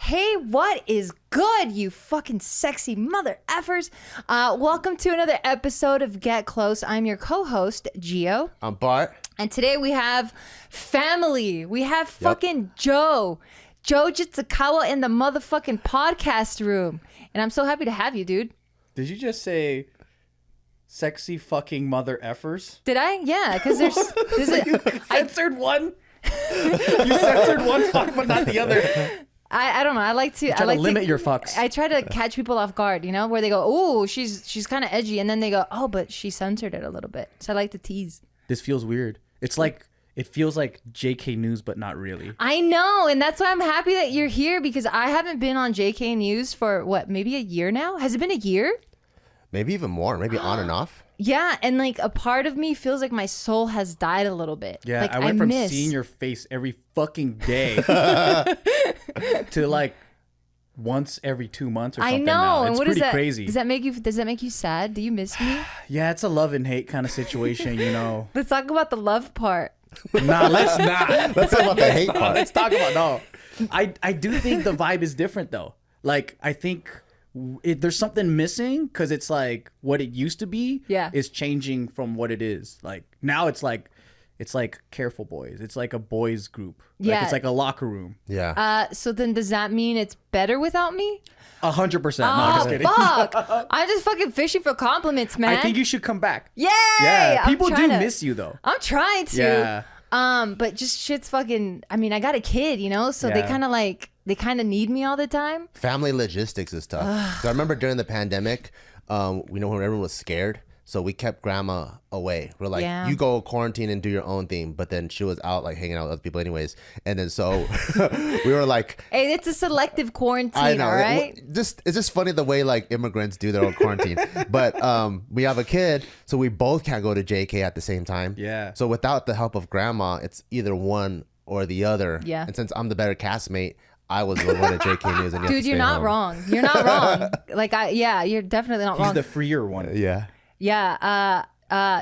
Hey, what is good, you fucking sexy mother effers? Welcome to another episode of Get Close. I'm your co-host, Gio. I'm Bart. And today we have family. We have fucking Joe Jitsukawa in the motherfucking podcast room. And I'm so happy to have you, dude. Did you just say sexy fucking mother effers? Did I? Yeah, because there's You censored one? You censored one fuck, but not the other. I don't know. I like to limit your fucks. I try to catch people off guard, you know, where they go, "Oh, she's kind of edgy," and then they go, "Oh, but she censored it a little bit." So I like to tease. This feels weird. It's like it feels like JK News, but not really. I know, and that's why I'm happy that you're here because I haven't been on JK News for what, maybe a year now? Has it been a year? Maybe even more. Maybe on and off. Yeah, and like a part of me feels like my soul has died a little bit. Yeah, like, I went from seeing your face every fucking day to like once every 2 months or something. I know. Now. And it's what pretty is that? crazy. Does that make you sad? Do you miss me? Yeah, it's a love and hate kind of situation, you know. Let's talk about the love part. Nah, let's not. Let's talk about the hate part. Let's talk about no. I do think the vibe is different though. Like I think there's something missing because it's like what it used to be is changing from what it is. Like now it's like Careful Boys. It's like a boys group. Like, it's like a locker room. Yeah. So then does that mean it's better without me? 100%. No, I'm just kidding. Fuck. I'm just fucking fishing for compliments, man. I think you should come back. Yay! Yeah. I'm People do trying to- miss you though. I'm trying to. Yeah. But just shit's fucking. I mean, I got a kid, you know, so they Yeah. kind of need me all the time. Family logistics is tough. So I remember during the pandemic, we know when everyone was scared. So we kept grandma away. We're like, you go quarantine and do your own thing. But then she was out like hanging out with other people anyways. And then so we were like, hey, it's a selective quarantine, I know. all right? It's just funny the way like immigrants do their own quarantine. But we have a kid, so we both can't go to JK at the same time. Yeah. So without the help of grandma, it's either one or the other. Yeah. And since I'm the better castmate, I was the one at JK News. And you have Dude, to you're stay not home. wrong. You're not wrong. Like, you're definitely not He's wrong. the freer one. Yeah. Yeah.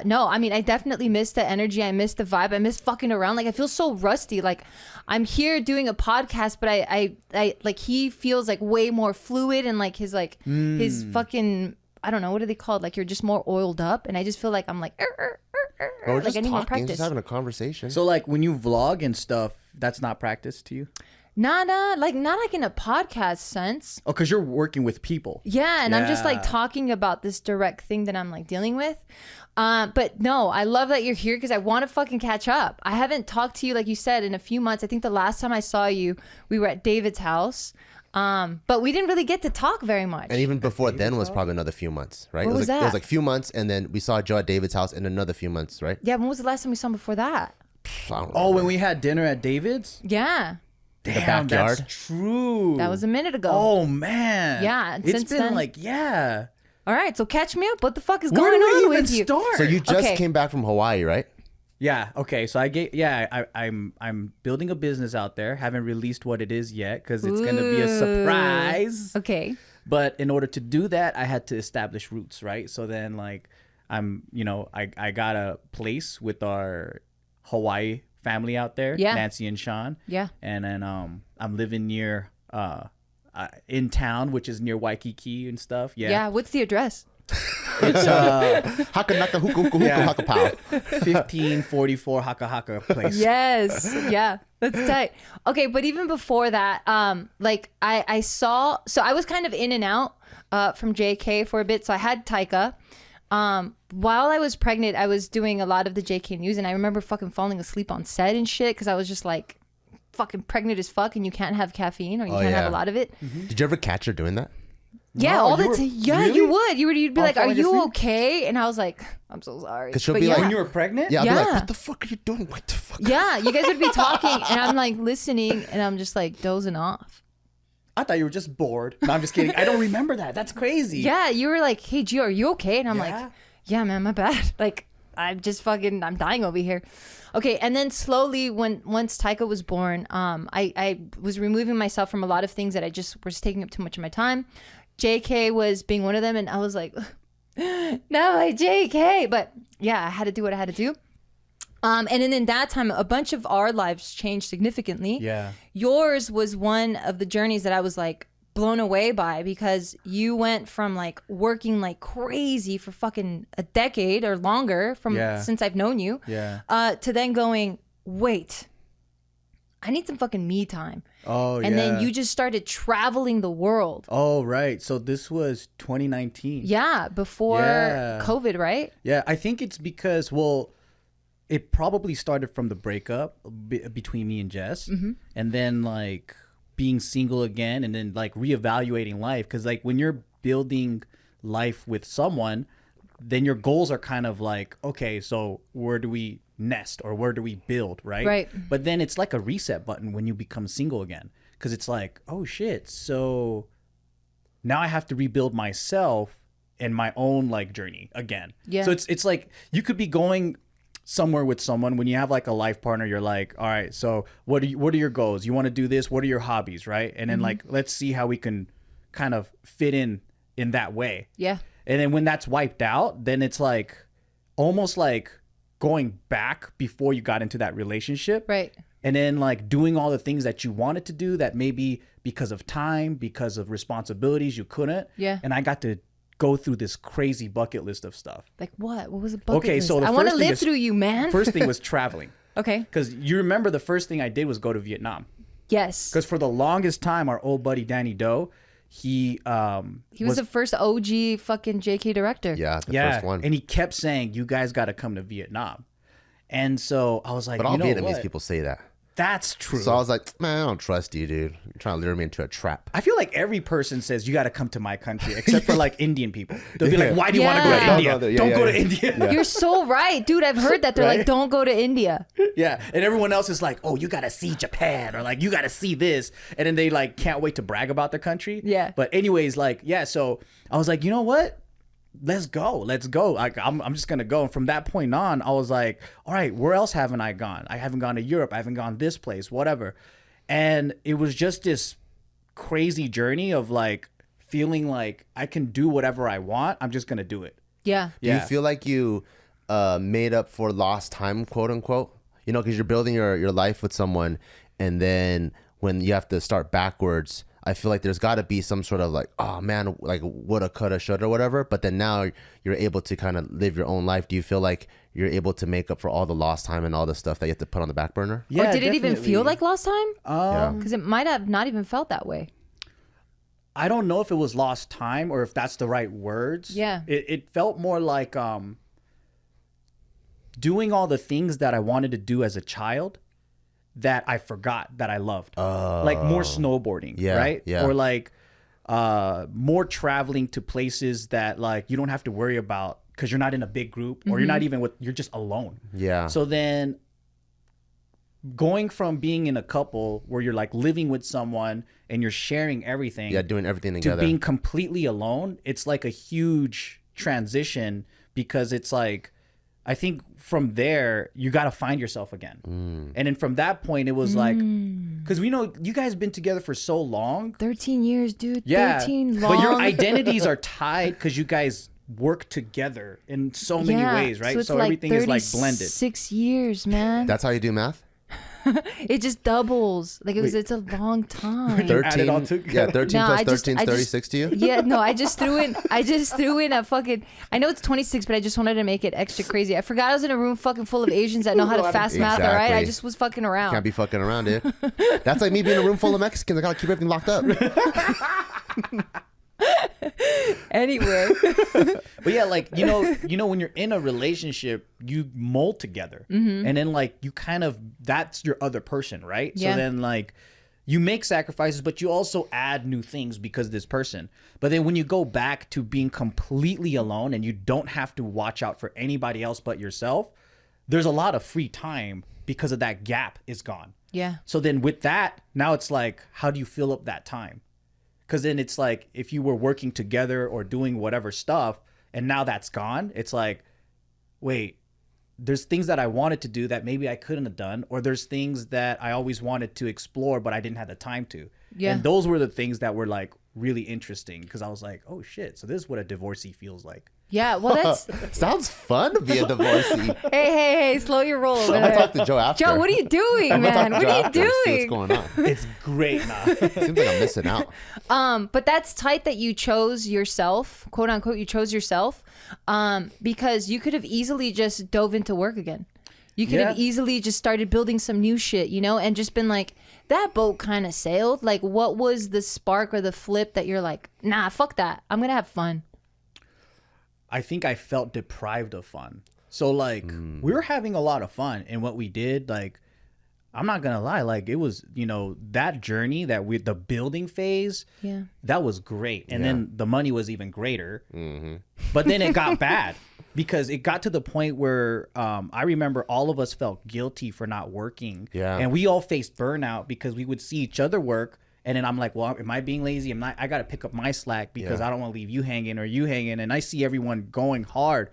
No, I mean, I definitely miss the energy. I miss the vibe. I miss fucking around. Like, I feel so rusty. Like, I'm here doing a podcast, but I like, he feels like way more fluid and like his fucking, I don't know, what are they called? Like, you're just more oiled up. And I just feel like I'm like, We're like just I need more talking, practice. just having a conversation. So like when you vlog and stuff, that's not practice to you? Nah, not like in a podcast sense. Oh, because you're working with people. Yeah, and I'm just like Yeah. talking about this direct thing that I'm like dealing with. But no, I love that you're here because I want to fucking catch up. I haven't talked to you, like you said, in a few months. I think the last time I saw you, we were at David's house. But we didn't really get to talk very much. And even before then was probably another few months, right? What was It that? was like a few months, and then we saw Joe at David's house in another few months, right? Yeah, when was the last time we saw him before that? I don't Oh, remember. when we had dinner at David's? Yeah, Damn, backyard? that's true. that was a minute ago. Oh, man. Yeah, and It's since been then- like, yeah. All right, so catch me up. What the fuck is Where going do we on even with you? start? So you just Okay. came back from Hawaii, right? Yeah. Okay. So I'm building a business out there. Haven't released what it is yet because it's gonna be a surprise. Okay. But in order to do that, I had to establish roots, right? So then like I got a place with our Hawaii family out there, Yeah. Nancy and Sean. Yeah. And then I'm living near in town, which is near Waikiki and stuff. Yeah. What's the address? It's Haka naka huku huku huku Yeah. haka pow. 1544 Haka Haka place. Yes. Yeah. That's tight. Okay, but even before that, like I saw, so I was kind of in and out from JK for a bit. So I had Taika. While I was pregnant, I was doing a lot of the JK News, and I remember fucking falling asleep on set and shit because I was just like fucking pregnant as fuck, and you can't have caffeine or you can't have yeah. a lot of it. Did you ever catch her doing that? Yeah, No, all the you were- time. Yeah, really? you would. You'd be like, "Are falling you asleep? okay?" And I was like, "I'm so sorry." 'Cause she'll But be like- When you were pregnant? Yeah, I'll be like, Yeah. what the fuck are you doing? What the fuck? Yeah, you guys would be talking, and I'm like listening, and I'm just like dozing off. I thought you were just bored. No, I'm just kidding. I don't remember that. That's crazy. Yeah, you were like, "Hey, Gio, are you okay?" And I'm Yeah. like, "Yeah, man, my bad." Like, I'm dying over here. Okay, and then slowly, once Taika was born, I was removing myself from a lot of things that I just was taking up too much of my time. JK was being one of them, and I was like, no, JK. But yeah, I had to do what I had to do. And then in that time, a bunch of our lives changed significantly. Yeah. Yours was one of the journeys that I was like blown away by, because you went from like working like crazy for fucking a decade or longer since I've known you, to then going, wait, I need some fucking me time. Oh, and then you just started traveling the world. Oh, right. So this was 2019. Yeah, before COVID, right? Yeah, I think it's because, well, it probably started from the breakup between me and Jess, and then like being single again, and then like reevaluating life. Because like when you're building life with someone, then your goals are kind of like, okay, so where do we nest or where do we build, right? Right. But then it's like a reset button when you become single again, because it's like, oh shit, so now I have to rebuild myself and my own like journey again. Yeah. So it's like you could be going somewhere with someone. When you have like a life partner, you're like, all right, so what are your goals? You want to do this? What are your hobbies, right? And then like, let's see how we can kind of fit in that way. Yeah. And then when that's wiped out, then it's like almost like going back before you got into that relationship. Right. And then like doing all the things that you wanted to do that maybe because of time, because of responsibilities, you couldn't. Yeah. And I got to go through this crazy bucket list of stuff. Like what? What was a bucket list? So I want to live through you, man. First thing was traveling. Okay. Because you remember the first thing I did was go to Vietnam. Yes. Because for the longest time, our old buddy Danny Doe, he was the first OG fucking JK director. Yeah, the first one. And he kept saying, you guys got to come to Vietnam. And so I was like, but all you know Vietnamese what? people say that. That's true. So I was like, man, I don't trust you, dude. You're trying to lure me into a trap. I feel like every person says you got to come to my country, except for like Indian people. They'll be like, why do you want to go to India? Don't go to India. You're so right, dude. I've heard that. They're like, don't go to India. Yeah. And everyone else is like, oh, you got to see Japan, or like, you got to see this. And then they like can't wait to brag about their country. Yeah. But anyways, like, yeah. So I was like, you know what? Let's go. Like, I'm just going to go. And from that point on, I was like, all right, where else haven't I gone? I haven't gone to Europe. I haven't gone this place, whatever. And it was just this crazy journey of like feeling like I can do whatever I want. I'm just going to do it. Yeah. Do you feel like you made up for lost time, quote unquote? You know, because you're building your life with someone, and then when you have to start backwards, I feel like there's got to be some sort of like, oh man, like woulda, coulda, shoulda, whatever. But then now you're able to kind of live your own life. Do you feel like you're able to make up for all the lost time and all the stuff that you have to put on the back burner? Yeah, or did it even feel like lost time? Yeah. Because it might have not even felt that way. I don't know if it was lost time or if that's the right words. Yeah. It felt more like doing all the things that I wanted to do as a child that I forgot that I loved. Like more snowboarding, right? Yeah. Or like more traveling to places that like you don't have to worry about because you're not in a big group, or you're not even you're just alone. Yeah. So then going from being in a couple where you're like living with someone and you're sharing everything. Yeah, doing everything to together. being completely alone, it's like a huge transition, because it's like, I think from there, you got to find yourself again. And then from that point, it was like, because we know you guys have been together for so long. 13 years, dude. Yeah. 13 long. But your identities are tied because you guys work together in so many ways, right? So, everything is like blended. 6 years, man. That's how you do math? It just doubles. Like it's a long time. 13, all together. yeah, 13 No, plus I just- 13 is I just- 36 to you? Yeah, no, I just threw in a fucking, I know it's 26, but I just wanted to make it extra crazy. I forgot I was in a room fucking full of Asians that know how to fast math, all right? I Exactly. just was fucking around. Can't be fucking around, dude. That's like me being in a room full of Mexicans. I gotta keep everything locked up. Anyway. But yeah, like, you know, when you're in a relationship, you mold together. And then like you kind of, that's your other person, right? Yeah. So then like you make sacrifices, but you also add new things because of this person. But then when you go back to being completely alone and you don't have to watch out for anybody else but yourself, there's a lot of free time because of that gap is gone. Yeah. So then with that, now it's like, how do you fill up that time? Because then it's like, if you were working together or doing whatever stuff, and now that's gone, it's like, wait, there's things that I wanted to do that maybe I couldn't have done, or there's things that I always wanted to explore, but I didn't have the time to. Yeah. And those were the things that were like really interesting, because I was like, oh shit, so this is what a divorcee feels like. Yeah, well, that's Sounds fun to be a divorcee. hey, slow your roll over I'm gonna there. talk to Joe after. Joe, what are you doing, man? What are you See what's doing? going on? It's great now. Seems like I'm missing out. But that's tight that you chose yourself, quote unquote, you chose yourself, because you could have easily just dove into work again. You could have easily just started building some new shit, you know, and just been like, that boat kind of sailed. Like, what was the spark or the flip that you're like, nah, fuck that. I'm going to have fun. I think I felt deprived of fun. So like we were having a lot of fun in what we did. Like, I'm not gonna lie, like it was, you know, that journey that the building phase, that was great. And then the money was even greater. But then it got bad because it got to the point where I remember all of us felt guilty for not working. And we all faced burnout because we would see each other work. And then I'm like, well, am I being lazy? I got to pick up my slack because I don't want to leave you hanging or you hanging. And I see everyone going hard.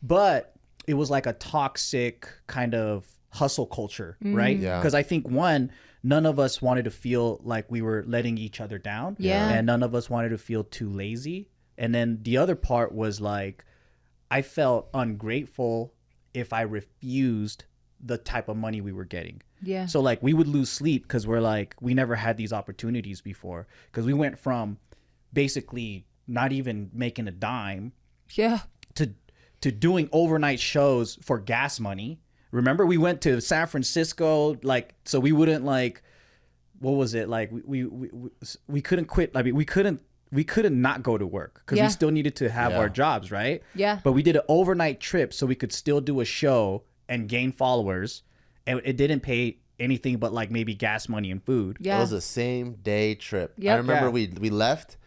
But it was like a toxic kind of hustle culture, right? Because I think, one, none of us wanted to feel like we were letting each other down. And none of us wanted to feel too lazy. And then the other part was like, I felt ungrateful if I refused the type of money we were getting. So like we would lose sleep because we're like, we never had these opportunities before. Because we went from basically not even making a dime to doing overnight shows for gas money. Remember, we went to San Francisco, like, so we wouldn't like, what was it? Like we couldn't quit. I mean, we couldn't not go to work because we still needed to have our jobs, right? But we did an overnight trip so we could still do a show and gain followers. And it didn't pay anything but like maybe gas money and food. It was a same day trip. I remember we left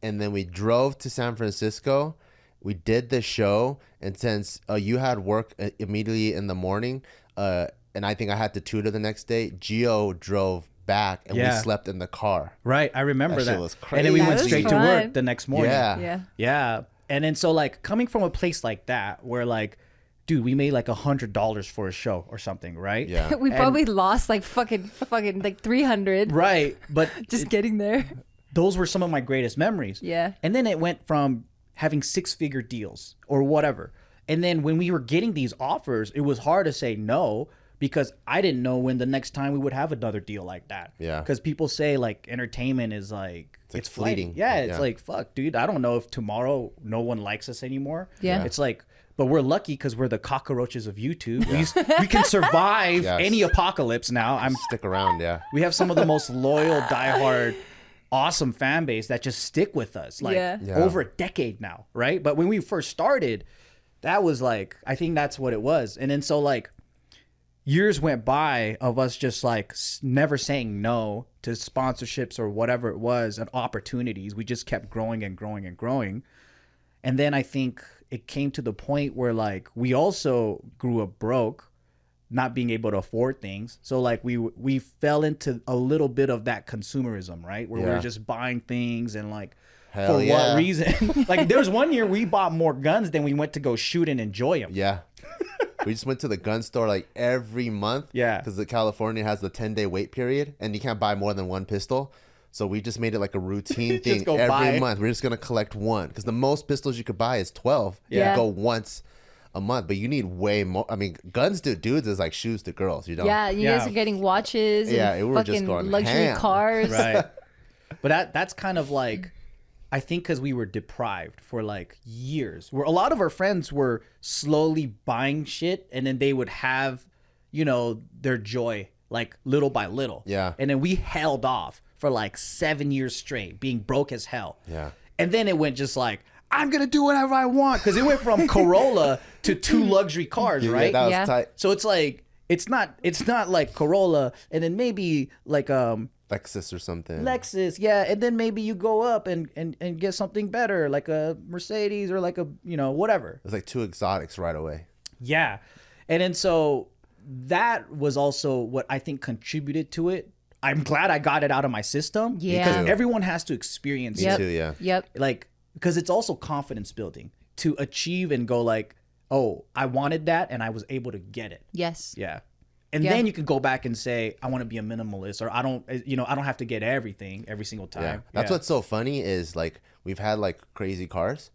and then we drove to San Francisco. We did the show. And since you had work immediately in the morning, and I think I had to tutor the next day, Gio drove back and we slept in the car. Right. I remember that. Shit was crazy. And then we went straight to fun. work the next morning. Yeah. And then so like coming from a place like that where like, dude, we made like $100 for a show or something, right? We probably lost like fucking like 300. Right. But just getting there. Those were some of my greatest memories. And then it went from having 6-figure deals or whatever. And then when we were getting these offers, it was hard to say no because I didn't know when the next time we would have another deal like that. Because people say like entertainment is like, it's fleeting. It's like, fuck, dude, I don't know if tomorrow no one likes us anymore. It's like, but we're lucky because we're the cockroaches of YouTube. We can survive any apocalypse now. Stick around, We have some of the most loyal, diehard, awesome fan base that just stick with us like over a decade now, right? But when we first started, that was like, I think that's what it was. And then so like years went by of us just like never saying no to sponsorships or whatever it was and opportunities. We just kept growing and growing and growing. And then I think it came to the point where like we also grew up broke, not being able to afford things. So like we fell into a little bit of that consumerism, right? Where we were just buying things and like what reason? Like there was one year we bought more guns than we went to go shoot and enjoy them. We just went to the gun store like every month. Because California has the 10-day wait period and you can't buy more than one pistol. So we just made it like a routine thing every month. We're just going to collect one because the most pistols you could buy is 12. You go once a month, but you need way more. I mean, guns to dudes is like shoes to girls. You don't. You guys are getting watches and we were just fucking going luxury ham. cars. Right. But that's kind of like, I think because we were deprived for like years where a lot of our friends were slowly buying shit and then they would have, you know, their joy like little by little. And then we held off for like 7 years straight, being broke as hell. And then it went just like, I'm going to do whatever I want. Because it went from Corolla to 2 luxury cars, right? That was tight. So it's like, it's not like Corolla and then maybe like Lexus or something. Lexus, and then maybe you go up and get something better, like a Mercedes or like a, you know, whatever. It's like 2 exotics right away. And then so that was also what I think contributed to it. I'm glad I got it out of my system because everyone has to experience it. Me too, Like, because it's also confidence building to achieve and go like, oh, I wanted that and I was able to get it. And then you can go back and say, I want to be a minimalist, or I don't have to get everything every single time. That's what's so funny is like we've had like crazy cars,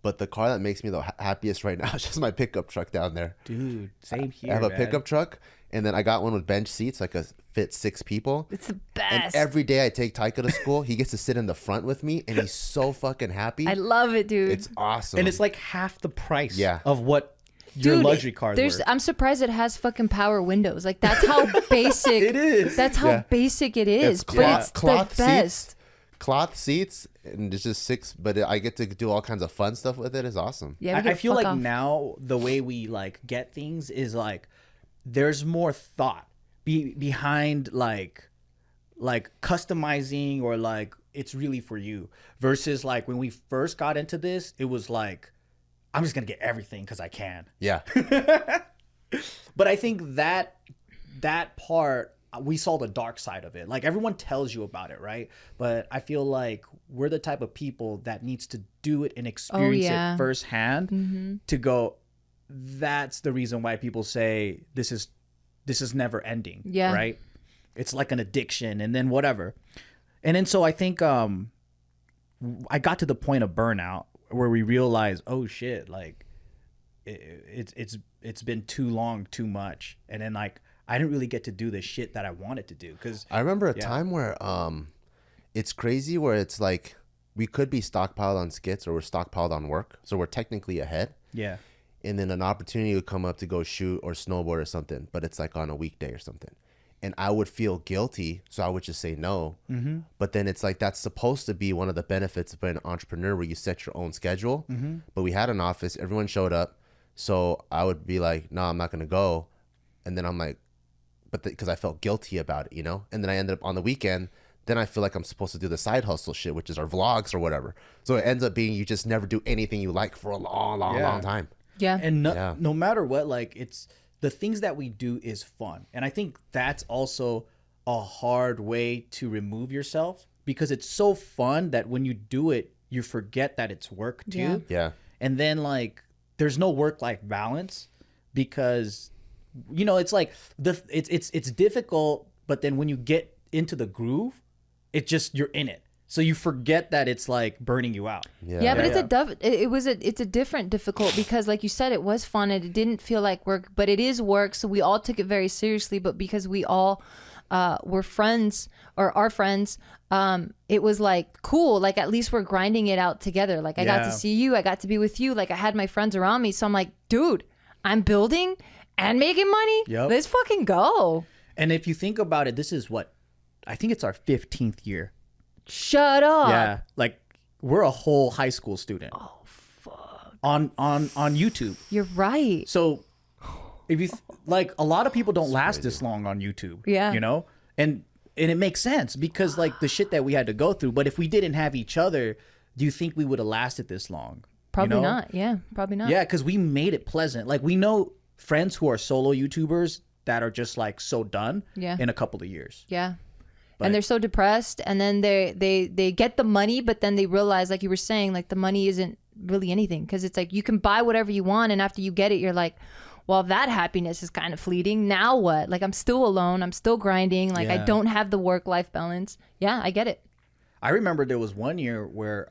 But the car that makes me the happiest right now is just my pickup truck down there. Dude, same here. I have a man. pickup truck, and then I got one with bench seats, like a fit 6 people. It's the best. And every day I take Taika to school, he gets to sit in the front with me, and he's so fucking happy. I love it, dude. It's awesome. And it's like half the price Yeah. of what your Dude, luxury cars were. I'm surprised it has fucking power windows. Like that's how basic It is. That's how basic it is. It's But it's cloth the best. seats. Cloth seats, and it's just 6, but I get to do all kinds of fun stuff with it. It's awesome. Yeah, we I get feel fuck like off. now the way we like get things is like there's more thought behind like customizing, or like it's really for you, versus like when we first got into this, it was like I'm just gonna get everything because I can. Yeah. But I think that part, we saw the dark side of it. Like everyone tells you about it, right? But I feel like we're the type of people that needs to do it and experience yeah. it firsthand to go, that's the reason why people say this is never ending. Yeah. Right? It's like an addiction, and then whatever. And then so I think I got to the point of burnout where we realized, oh shit, like it's been too long, too much. And then like I didn't really get to do the shit that I wanted to do, because I remember a time where it's crazy, where it's like we could be stockpiled on skits, or we're stockpiled on work, so we're technically ahead. yeah. And then an opportunity would come up to go shoot or snowboard or something, but it's like on a weekday or something, and I would feel guilty, so I would just say no. But then it's like that's supposed to be one of the benefits of being an entrepreneur, where you set your own schedule. But we had an office, everyone showed up, so I would be like, no, I'm not gonna go. And then I'm like, but because I felt guilty about it, you know? And then I ended up on the weekend, then I feel like I'm supposed to do the side hustle shit, which is our vlogs or whatever. So it ends up being you just never do anything you like for a long time. Yeah. And no matter what, like it's the things that we do is fun. And I think that's also a hard way to remove yourself, because it's so fun that when you do it, you forget that it's work too. Yeah. And then like there's no work-life balance, because you know, it's like it's difficult, but then when you get into the groove, it just, you're in it. So you forget that it's like burning you out. Yeah, but it's a different difficult, because like you said, it was fun and it didn't feel like work, but it is work. So we all took it very seriously, but because we all were friends, or are friends, it was like cool. Like at least we're grinding it out together. Like I got to see you, I got to be with you. Like I had my friends around me. So I'm like, dude, I'm building and making money. Yep. Let's fucking go. And if you think about it, this is what, I think it's our 15th year. Shut up. Yeah, like we're a whole high school student. Oh fuck. On YouTube. You're right. So if you like, a lot of people don't last this long on YouTube. Yeah. You know, and it makes sense, because like the shit that we had to go through. But if we didn't have each other, do you think we would have lasted this long? Probably You know? not. Yeah, probably not. Yeah, because we made it pleasant. Like we know friends who are solo YouTubers that are just like so done in a couple of years. Yeah. And they're so depressed, and then they get the money, but then they realize, like you were saying, like the money isn't really anything, because it's like you can buy whatever you want, and after you get it, you're like, well, that happiness is kind of fleeting. Now what? Like I'm still alone. I'm still grinding. Like I don't have the work-life balance. Yeah, I get it. I remember there was one year where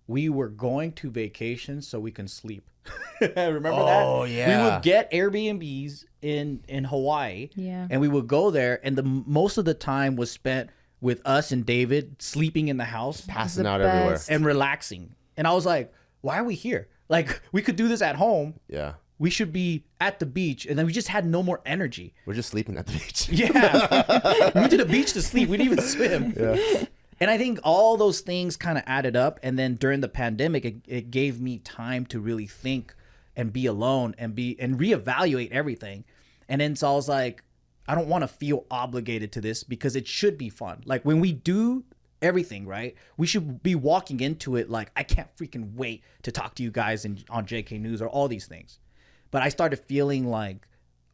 we were going to vacation so we can sleep. Remember that? Oh, yeah. We would get Airbnbs in Hawaii. Yeah. And we would go there, and the most of the time was spent with us and David sleeping in the house, Passing The out everywhere. best. and relaxing. And I was like, why are we here? Like we could do this at home. Yeah. We should be at the beach. And then we just had no more energy. We're just sleeping at the beach. Yeah. We went to the beach to sleep. We didn't even swim. Yeah. And I think all those things kind of added up. And then during the pandemic, it gave me time to really think and be alone and reevaluate everything. And then so I was like, I don't want to feel obligated to this, because it should be fun. Like when we do everything, right, we should be walking into it like, I can't freaking wait to talk to you guys on JK News or all these things. But I started feeling like,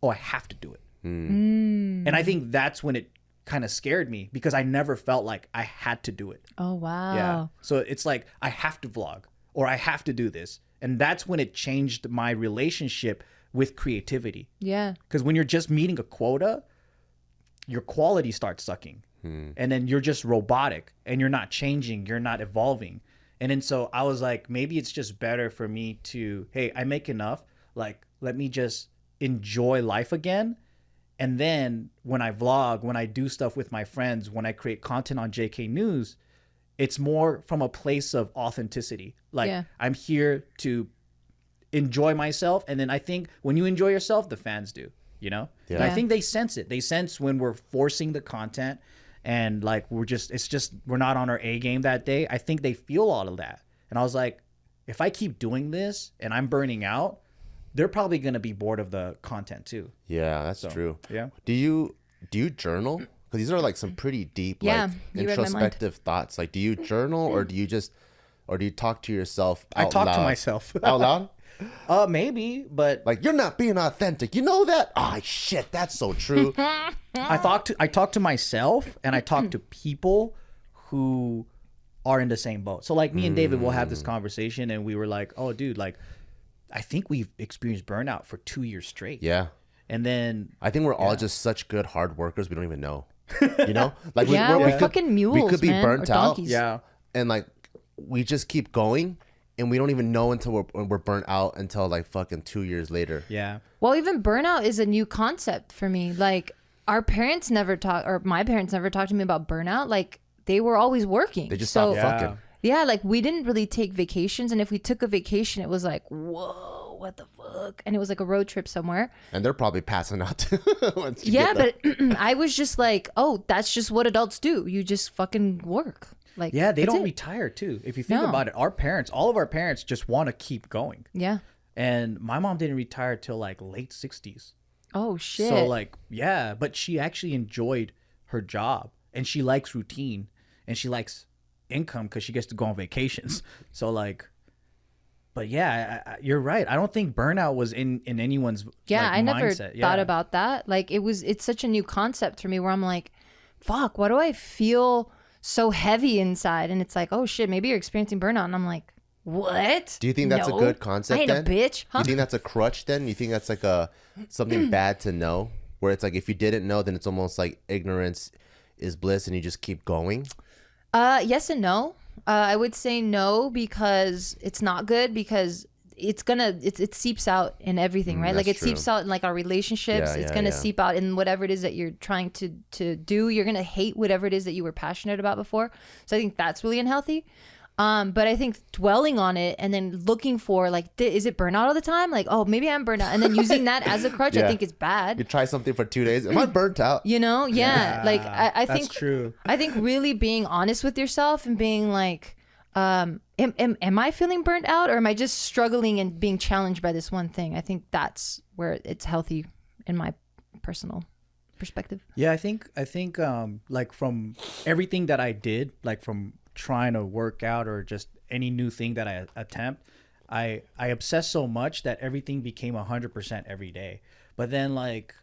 oh, I have to do it. And I think that's when it kind of scared me, because I never felt like I had to do it. Oh wow. Yeah. So it's like, I have to vlog, or I have to do this. And that's when it changed my relationship with creativity. Yeah. Because when you're just meeting a quota, your quality starts sucking. And then you're just robotic, and you're not changing, you're not evolving. And then so I was like, maybe it's just better for me to, hey, I make enough. Like, let me just enjoy life again. And then when I vlog, when I do stuff with my friends, when I create content on JK News, it's more from a place of authenticity. Like, I'm here to enjoy myself. And then I think when you enjoy yourself, the fans do, you know? And I think they sense it. They sense when we're forcing the content and like we're not on our A game that day. I think they feel all of that. And I was like, if I keep doing this and I'm burning out, they're probably going to be bored of the content too. Yeah, that's true. Yeah. Do you journal? Because these are like some pretty deep, like introspective thoughts. Like, do you journal or do you talk to yourself out loud? I talk to myself. Out loud? Maybe, but like, you're not being authentic. You know that? Oh shit, that's so true. I talk to myself, and I talk to people who are in the same boat. So like me and David will have this conversation, and we were like, oh dude, like I think we've experienced burnout for 2 years straight. Yeah. And then I think we're all just such good hard workers, we don't even know. You know? Like we're fucking mules. We could be burnt out. Yeah. And like we just keep going. And we don't even know until we're burnt out until like fucking 2 years later. Yeah. Well, even burnout is a new concept for me. Like our parents never talk, or my parents never talked to me about burnout. Like they were always working. They just stopped fucking. Yeah, like we didn't really take vacations. And if we took a vacation, it was like, whoa, what the fuck? And it was like a road trip somewhere. And they're probably passing out too. Yeah, but I was just like, oh, that's just what adults do. You just fucking work. Like, yeah, they don't retire too. If you think about it, all of our parents just want to keep going. Yeah. And my mom didn't retire till like late 60s. Oh shit. So like, yeah, but she actually enjoyed her job and she likes routine and she likes income because she gets to go on vacations. So like, but yeah, you're right. I don't think burnout was in anyone's I never mindset. thought about that. Like it's such a new concept for me where I'm like, fuck, why do I feel so heavy inside? And it's like, oh shit, maybe you're experiencing burnout. And I'm like, what? Do you think that's a good concept? I ain't then? A bitch. Huh? You think that's a crutch then? You think that's like something bad to know? Where it's like if you didn't know, then it's almost like ignorance is bliss and you just keep going? Yes and no. I would say no because it's not good because it seeps out in everything, right? Like it seeps out in like our relationships. It's gonna seep out in whatever it is that you're trying to do. You're gonna hate whatever it is that you were passionate about before. So I think that's really unhealthy. But I think dwelling on it and then looking for like, is it burnout all the time? Like, oh, maybe I'm burnt out, and then using that as a crutch, I think it's bad. You try something for 2 days, am I burnt out? You know, like I think that's true. I think really being honest with yourself and being like, am I feeling burnt out, or am I just struggling and being challenged by this one thing? I think that's where it's healthy in my personal perspective. Yeah, I think like from everything that I did, like from trying to work out or just any new thing that I attempt, I obsessed so much that everything became 100% every day. But then like,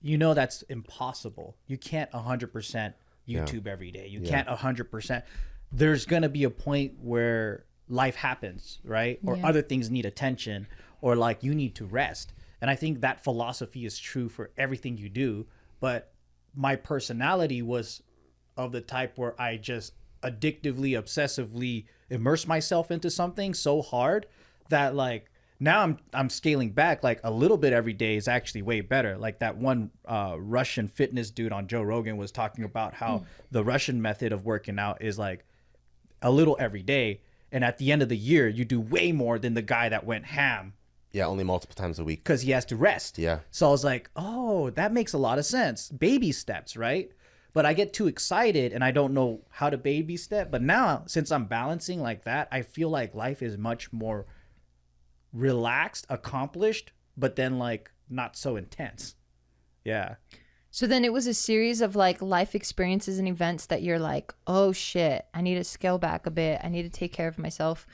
you know, that's impossible. You can't 100% YouTube every day. You can't 100%. There's going to be a point where life happens, right? Or other things need attention, or like you need to rest. And I think that philosophy is true for everything you do. But my personality was of the type where I just addictively, obsessively immerse myself into something so hard that like now I'm scaling back. Like a little bit every day is actually way better. Like that one Russian fitness dude on Joe Rogan was talking about how the Russian method of working out is like a little every day, and at the end of the year you do way more than the guy that went ham. Yeah, only multiple times a week because he has to rest. Yeah. So I was like, oh, that makes a lot of sense. Baby steps, right? But I get too excited and I don't know how to baby step. But now, since I'm balancing like that, I feel like life is much more relaxed, accomplished, but then like not so intense. Yeah. So then it was a series of like life experiences and events that you're like, oh shit, I need to scale back a bit. I need to take care of myself.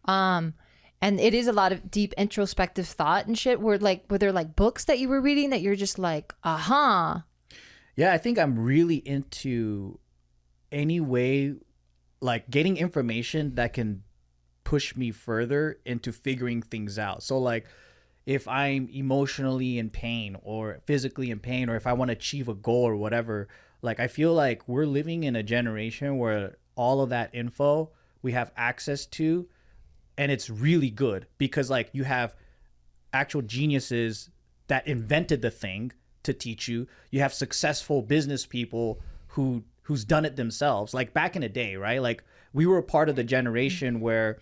And it is a lot of deep introspective thought and shit. Were there like books that you were reading that you're just like, aha. Yeah, I think I'm really into any way, like getting information that can push me further into figuring things out. So like if I'm emotionally in pain or physically in pain, or if I want to achieve a goal or whatever, like I feel like we're living in a generation where all of that info we have access to, and it's really good because like you have actual geniuses that invented the thing to teach you. You have successful business people who's done it themselves. Like back in the day, right? Like we were a part of the generation where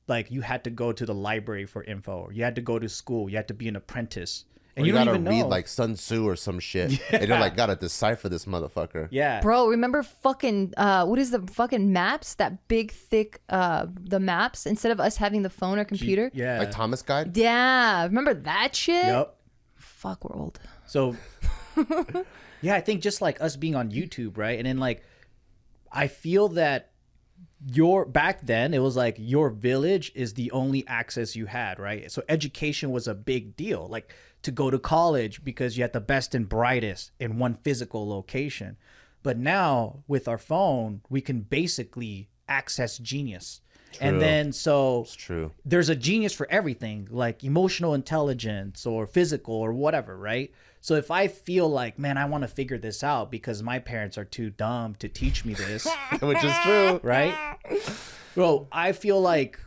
like you had to go to the library for info, or you had to go to school, you had to be an apprentice. And you don't gotta even read know. like Sun Tzu or some shit. And you're like, gotta decipher this motherfucker. Yeah. Bro, remember fucking what is the fucking maps? That big thick the maps instead of us having the phone or computer? Yeah. Like Thomas Guide? Yeah. Remember that shit? Yep. Fuck, we're old. So yeah, I think just like us being on YouTube, right? And then like I feel that back then it was like your village is the only access you had, right? So education was a big deal, like to go to college because you had the best and brightest in one physical location. But now with our phone, we can basically access genius. True. And then so It's true. there's a genius for everything, like emotional intelligence or physical or whatever, right? So if I feel like, man, I want to figure this out because my parents are too dumb to teach me this, Which is true. right? Bro, I feel like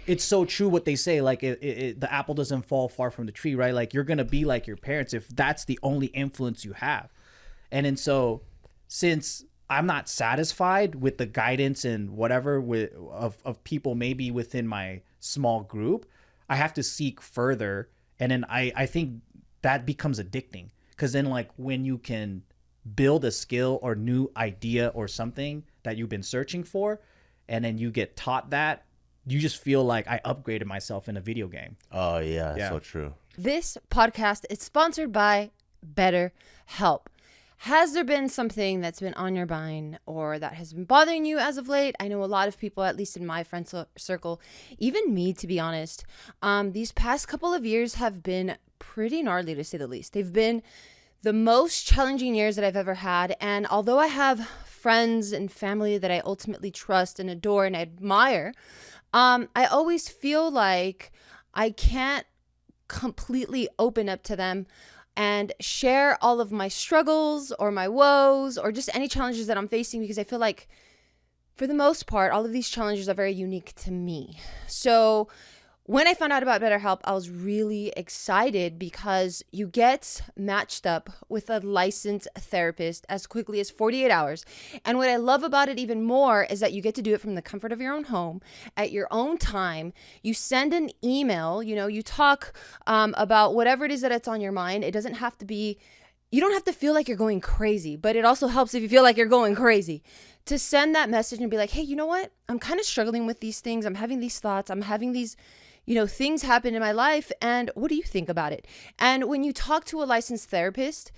it's so true what they say, like the apple doesn't fall far from the tree, right? Like you're going to be like your parents if that's the only influence you have. And then so since I'm not satisfied with the guidance and whatever of people maybe within my small group, I have to seek further. And then I think that becomes addicting, because then like when you can build a skill or new idea or something that you've been searching for, and then you get taught that, you just feel like I upgraded myself in a video game. Oh, yeah. Yeah. So true. This podcast is sponsored by BetterHelp. Has there been something that's been on your mind or that has been bothering you as of late? I know a lot of people, at least in my friend circle, even me, to be honest, these past couple of years have been pretty gnarly, to say the least. They've been the most challenging years that I've ever had. And although I have friends and family that I ultimately trust and adore and admire, I always feel like I can't completely open up to them and share all of my struggles or my woes or just any challenges that I'm facing, because I feel like for the most part, all of these challenges are very unique to me. So when I found out about BetterHelp, I was really excited because you get matched up with a licensed therapist as quickly as 48 hours. And what I love about it even more is that you get to do it from the comfort of your own home at your own time. You send an email, you talk about whatever it is that it's on your mind. It doesn't have to be, you don't have to feel like you're going crazy, but it also helps if you feel like you're going crazy to send that message and be like, hey, you know what? I'm kind of struggling with these things. I'm having these thoughts. I'm having these things happen in my life, and what do you think about it? And when you talk to a licensed therapist,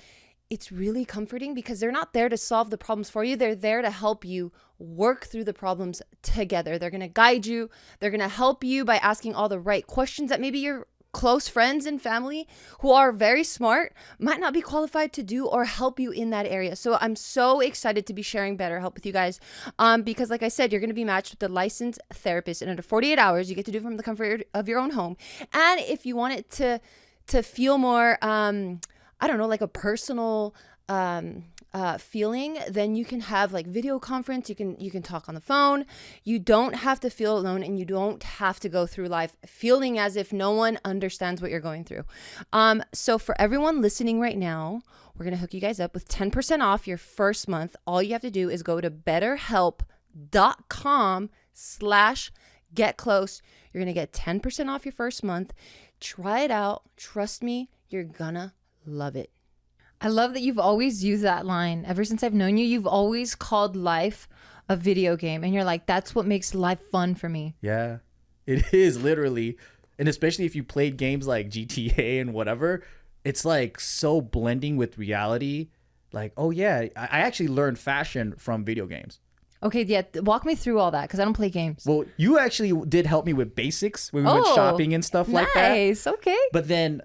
it's really comforting because they're not there to solve the problems for you. They're there to help you work through the problems together. They're going to guide you. They're going to help you by asking all the right questions that maybe your close friends and family who are very smart might not be qualified to do or help you in that area. So I'm so excited to be sharing BetterHelp with you guys because like I said, you're going to be matched with a licensed therapist in under 48 hours. You get to do it from the comfort of your own home. And if you want it to feel more, like a personal feeling, then you can have like video conference. You can talk on the phone. You don't have to feel alone, and you don't have to go through life feeling as if no one understands what you're going through. So for everyone listening right now, we're gonna hook you guys up with 10% off your first month. All you have to do is go to betterhelp.com/getclose. You're gonna get 10% off your first month. Try it out. Trust me, you're gonna love it. I love that you've always used that line. Ever since I've known you, you've always called life a video game. And you're like, that's what makes life fun for me. Yeah, it is literally. And especially if you played games like GTA and whatever, it's like so blending with reality. Like, oh yeah, I actually learned fashion from video games. Okay, yeah, walk me through all that because I don't play games. Well, you actually did help me with basics when we went shopping and stuff like that. Nice, okay. But then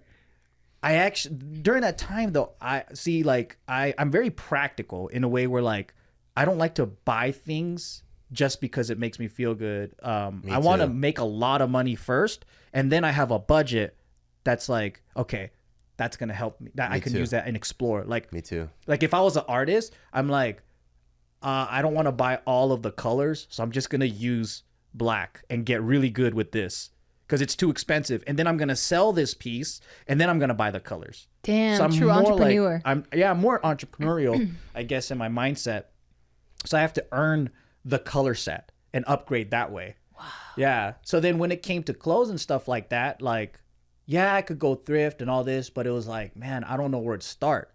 I actually, during that time though, I'm very practical in a way where like, I don't like to buy things just because it makes me feel good. I want to make a lot of money first, and then I have a budget that's like, okay, that's going to help me. I can use that and explore. Like, Me too. Like if I was an artist, I'm like, I don't want to buy all of the colors, so I'm just gonna use black and get really good with this because it's too expensive, and then I'm gonna sell this piece, and then I'm gonna buy the colors. Damn, so I'm true more entrepreneur. I'm more entrepreneurial, I guess, in my mindset. So I have to earn the color set and upgrade that way. Wow. Yeah. So then when it came to clothes and stuff like that, like, yeah, I could go thrift and all this, but it was like, man, I don't know where to start.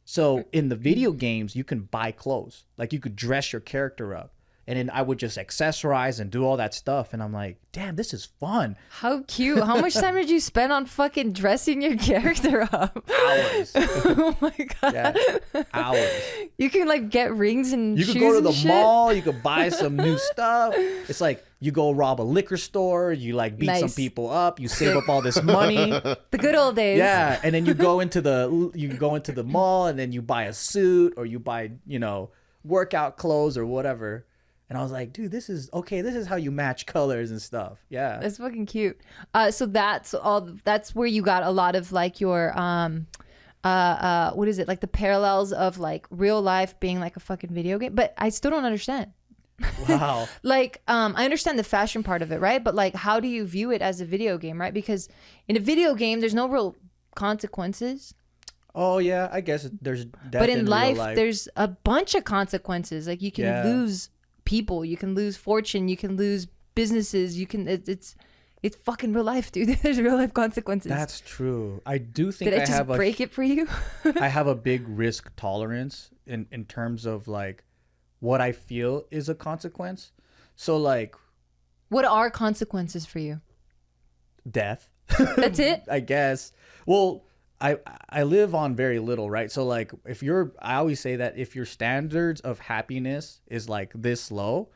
So in the video games, you can buy clothes. Like you could dress your character up. And then I would just accessorize and do all that stuff. And I'm like, damn, this is fun. How cute. How much time did you spend on fucking dressing your character up? Hours. Oh my God. Yeah, hours. You can like get rings and You shoes could go to and the shit. mall. You could buy some new stuff. It's like you go rob a liquor store. You like beat some Nice. people up. You save up all this money. The good old days. Yeah. And then you go into the mall and then you buy a suit or you buy, workout clothes or whatever. And I was like, dude, this is how you match colors and stuff. Yeah. That's fucking cute. So that's where you got a lot of like your what is it? Like the parallels of like real life being like a fucking video game. But I still don't understand. Wow. Like I understand the fashion part of it, right? But like how do you view it as a video game, right? Because in a video game there's no real consequences. Oh yeah, I guess there's death But in real life there's a bunch of consequences. Like you can lose people, you can lose fortune, you can lose businesses, you can it's fucking real life, dude. There's real life consequences. That's true. I do think Did I just break it for you? I have a big risk tolerance in terms of like what I feel is a consequence. So like, what are consequences for you? death. That's it? I guess. Well, I live on very little, right? So like I always say that if your standards of happiness is like this low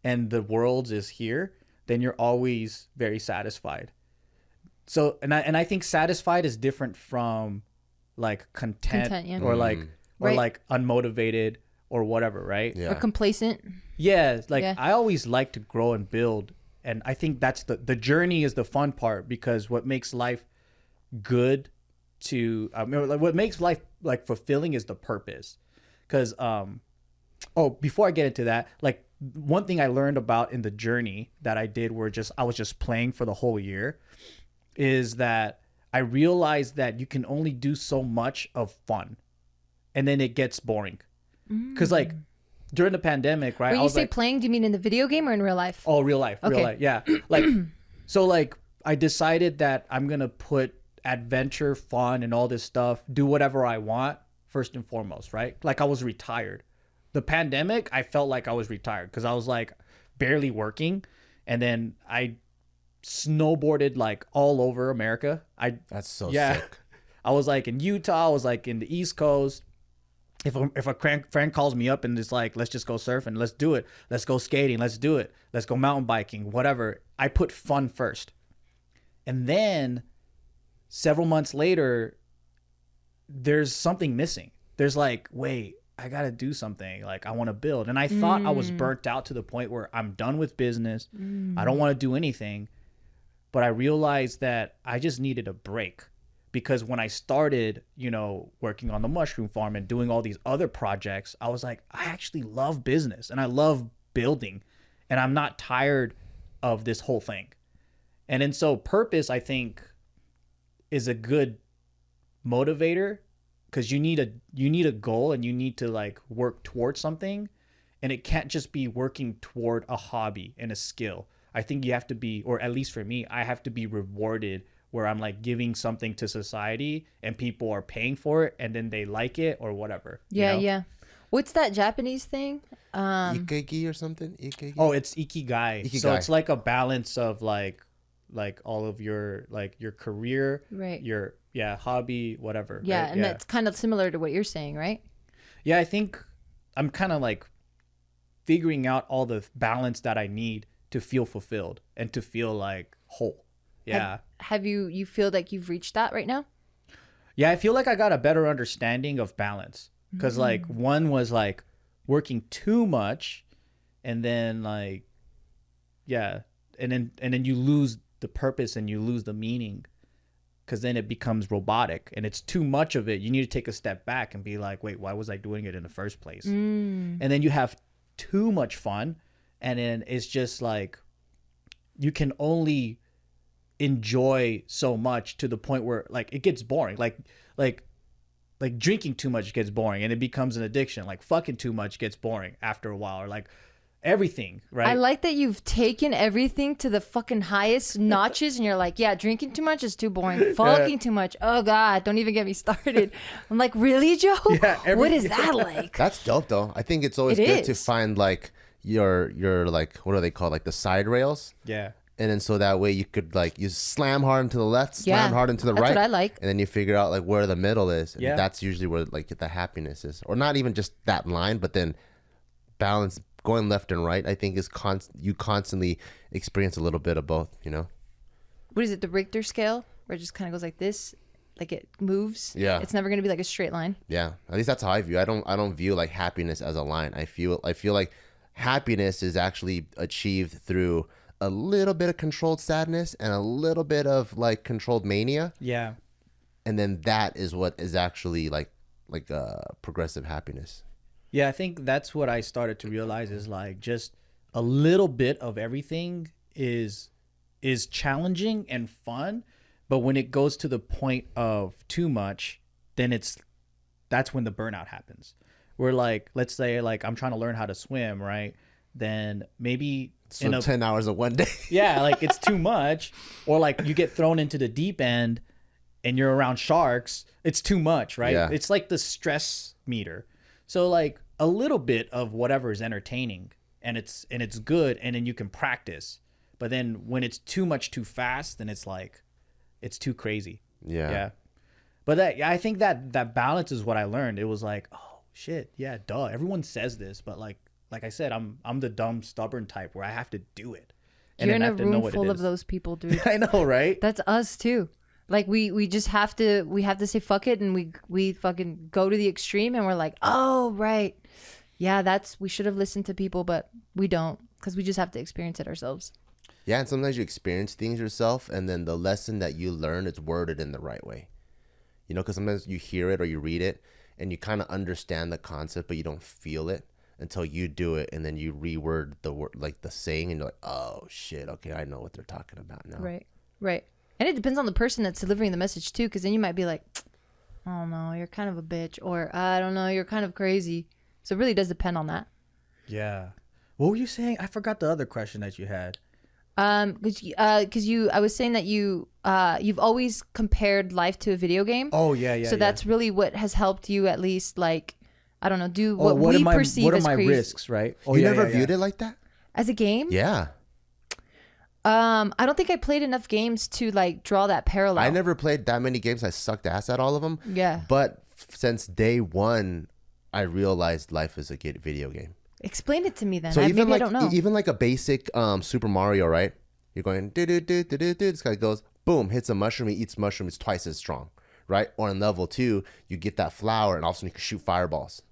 and the world's is here, then you're always very satisfied. So and I think satisfied is different from like content yeah. or like Right. like unmotivated or whatever, right? Yeah. Or complacent? Yeah, like Yeah. I always like to grow and build, and I think that's the journey is the fun part, because what makes life good like what makes life like fulfilling is the purpose. Because before I get into that, like one thing I learned about in the journey that I did where I was just playing for the whole year is that I realized that you can only do so much of fun, and then it gets boring. Because like during the pandemic, right? When you say playing, do you mean in the video game or in real life? Oh, real life. Yeah. Like, so like I decided that I'm going to put adventure, fun, and all this stuff, do whatever I want first and foremost, right? Like I was retired. The pandemic, I felt like I was retired because I was like barely working. And then I snowboarded like all over America. That's so yeah. sick. I was like in Utah. I was like in the East Coast. If a friend calls me up and is like, let's just go surfing, let's do it. Let's go skating, let's do it. Let's go mountain biking, whatever. I put fun first. And then several months later, there's something missing. There's like, wait, I got to do something. Like I want to build. And I thought I was burnt out to the point where I'm done with business. I don't want to do anything. But I realized that I just needed a break. Because when I started, working on the mushroom farm and doing all these other projects, I was like, I actually love business and I love building, and I'm not tired of this whole thing. And then so purpose, I think, is a good motivator, because you need a goal and you need to like work towards something, and it can't just be working toward a hobby and a skill. I think you have to be, or at least for me, I have to be rewarded where I'm like giving something to society and people are paying for it and then they like it or whatever. Yeah, yeah. What's that Japanese thing? Ikigai or something? Ikigai? Oh, it's ikigai. So it's like a balance of like all of your career, right? Your hobby, whatever. Yeah, right? and that's kind of similar to what you're saying, right? Yeah, I think I'm kind of like figuring out all the balance that I need to feel fulfilled and to feel like whole. Yeah. Have you feel like you've reached that right now? Yeah, I feel like I got a better understanding of balance, because like one was like working too much, and then like and then you lose the purpose and you lose the meaning, because then it becomes robotic and it's too much of it. You need to take a step back and be like, wait, why was I doing it in the first place? And then you have too much fun, and then it's just like you can only enjoy so much to the point where like it gets boring. Like drinking too much gets boring and it becomes an addiction. Like fucking too much gets boring after a while, or like everything, right? I like that you've taken everything to the fucking highest notches and you're like, yeah, drinking too much is too boring. Fucking too much. Oh God, don't even get me started. I'm like, really, Joe? Yeah, what is that like? That's dope though. I think it's always good to find like your like, what are they called? Like the side rails. Yeah. And then so that way you could like, you slam hard into the left, slam hard into the right. That's what I like. And then you figure out like where the middle is. And Yeah. that's usually where like the happiness is. Or not even just that line, but then balance, going left and right, I think is you constantly experience a little bit of both, you know? What is it, the Richter scale? Where it just kind of goes like this, like it moves. Yeah. It's never going to be like a straight line. Yeah. At least that's how I view. I don't view like happiness as a line. I feel like happiness is actually achieved through a little bit of controlled sadness and a little bit of like controlled mania. Yeah. And then that is what is actually like progressive happiness. Yeah, I think that's what I started to realize is like just a little bit of everything is challenging and fun, but when it goes to the point of too much, then that's when the burnout happens. Where like, let's say like I'm trying to learn how to swim, right? Then maybe So 10 hours of one day. yeah, like it's too much, or like you get thrown into the deep end and you're around sharks, it's too much, right? Yeah. It's like the stress meter. So like a little bit of whatever is entertaining and it's good, and then you can practice. But then when it's too much too fast, then it's like it's too crazy. Yeah. Yeah. But I think that balance is what I learned. It was like, oh shit, yeah, duh. Everyone says this, but like I said, I'm the dumb, stubborn type where I have to do it. And You're in I a have to know room what it full of is. those people, dude. I know, right? That's us too. Like we just have to say fuck it, and we fucking go to the extreme, and we're like, oh right, yeah, we should have listened to people, but we don't, because we just have to experience it ourselves. Yeah, and sometimes you experience things yourself, and then the lesson that you learn is worded in the right way. You know, because sometimes you hear it or you read it, and you kind of understand the concept, but you don't feel it until you do it, and then you reword the word, like the saying, and you're like, oh shit, okay, I know what they're talking about now. Right. And it depends on the person that's delivering the message too, because then you might be like, oh no, you're kind of a bitch, or I don't know, you're kind of crazy. So it really does depend on that. Yeah. What were you saying? I forgot the other question that you had. I was saying that you've always compared life to a video game. Oh yeah. So that's really what has helped you, at least, like, I don't know, do what we perceive what as are my crazy. risks, right? Oh, You never viewed it like that? As a game? Yeah. I don't think I played enough games to like draw that parallel. I never played that many games. I sucked ass at all of them. Yeah. But since day one, I realized life is a video game. Explain it to me then. So Maybe I don't know. even like a basic Super Mario, right? You're going do do do do do do. This guy goes boom, hits a mushroom. He eats mushroom. It's twice as strong, right? Or in level 2, you get that flower, and all of a sudden you can shoot fireballs.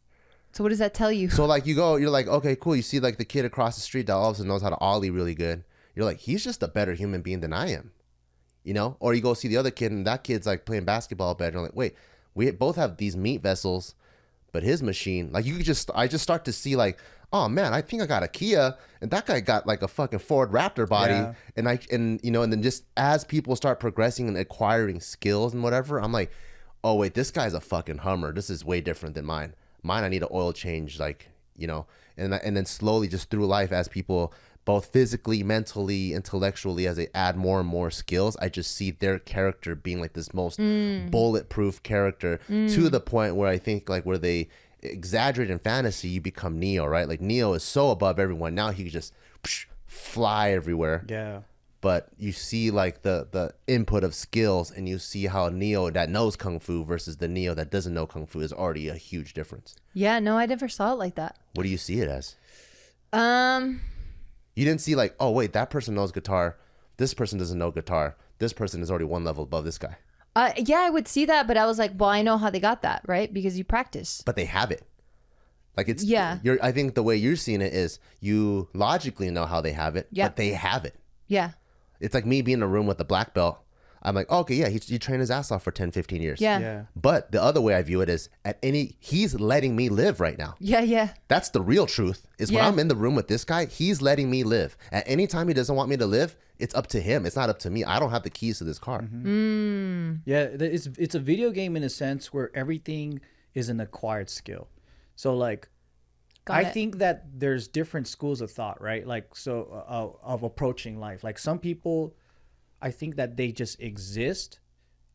So what does that tell you? So like you're like, okay, cool. You see like the kid across the street that all of a sudden knows how to ollie really good. You're like, he's just a better human being than I am, you know? Or you go see the other kid, and that kid's like playing basketball better. And I'm like, wait, we both have these meat vessels, but his machine, like I just start to see like, oh man, I think I got a Kia, and that guy got like a fucking Ford Raptor body. Yeah. And you know, and then just as people start progressing and acquiring skills and whatever, I'm like, oh wait, this guy's a fucking Hummer. This is way different than mine. Mine, I need an oil change, like, you know, and then slowly just through life, as people, both physically, mentally, intellectually, as they add more and more skills, I just see their character being like this most bulletproof character to the point where I think like where they exaggerate in fantasy, you become Neo, right? Like Neo is so above everyone. Now he can just fly everywhere. Yeah. But you see like the input of skills, and you see how Neo that knows Kung Fu versus the Neo that doesn't know Kung Fu is already a huge difference. Yeah, no, I never saw it like that. What do you see it as? You didn't see like, oh wait, that person knows guitar. This person doesn't know guitar. This person is already one level above this guy. Yeah, I would see that, but I was like, well, I know how they got that, right? Because you practice. But they have it. Like it's Yeah. I think the way you're seeing it is you logically know how they have it, Yeah. but they have it. Yeah. It's like me being in a room with a black belt. I'm like, oh, okay, yeah, he trained his ass off for 10, 15 years. Yeah. But the other way I view it is he's letting me live right now. Yeah. That's the real truth is when I'm in the room with this guy, he's letting me live. At any time he doesn't want me to live, it's up to him. It's not up to me. I don't have the keys to this car. Yeah, it's a video game in a sense where everything is an acquired skill. So like, I think that there's different schools of thought, right? Like, so of approaching life. Like some people, I think that they just exist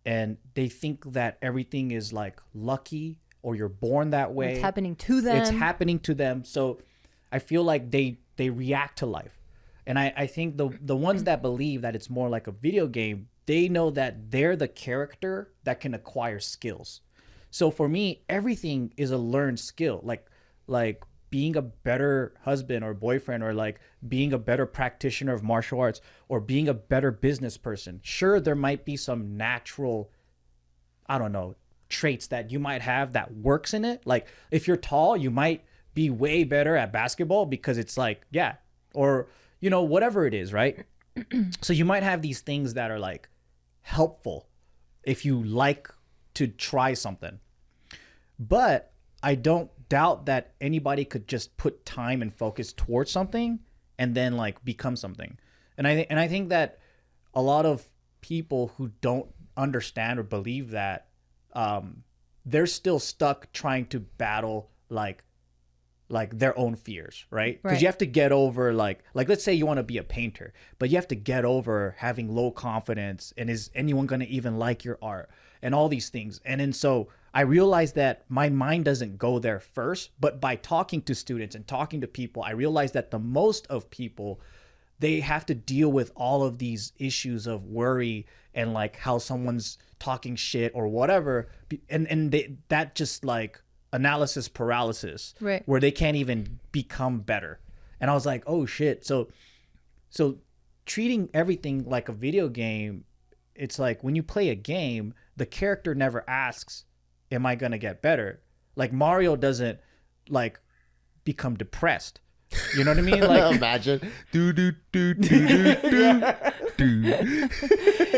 and they think that everything is like lucky or you're born that way. It's happening to them. It's happening to them. So I feel like they react to life. And I think the ones that believe that it's more like a video game, they know that they're the character that can acquire skills. So for me, everything is a learned skill. Like being a better husband or boyfriend, or like being a better practitioner of martial arts, or being a better business person. Sure, there might be some natural, I don't know, traits that you might have that works in it. Like if you're tall, you might be way better at basketball because it's like, yeah, or, you know, whatever it is, right? So you might have these things that are like helpful if you like to try something. But I don't doubt that anybody could just put time and focus towards something and then like become something. And I think that a lot of people who don't understand or believe that, they're still stuck trying to battle like their own fears, right? Because you have to get over like let's say you want to be a painter, but you have to get over having low confidence and is anyone going to even like your art and all these things. And then so I realized that my mind doesn't go there first, but by talking to students and talking to people, I realized that the most of people, they have to deal with all of these issues of worry and like how someone's talking shit or whatever. And that just like analysis paralysis, right, where they can't even become better. And I was like, oh shit. So treating everything like a video game, it's like when you play a game, the character never asks, am I gonna get better? Like Mario doesn't like become depressed. You know what I mean? Like imagine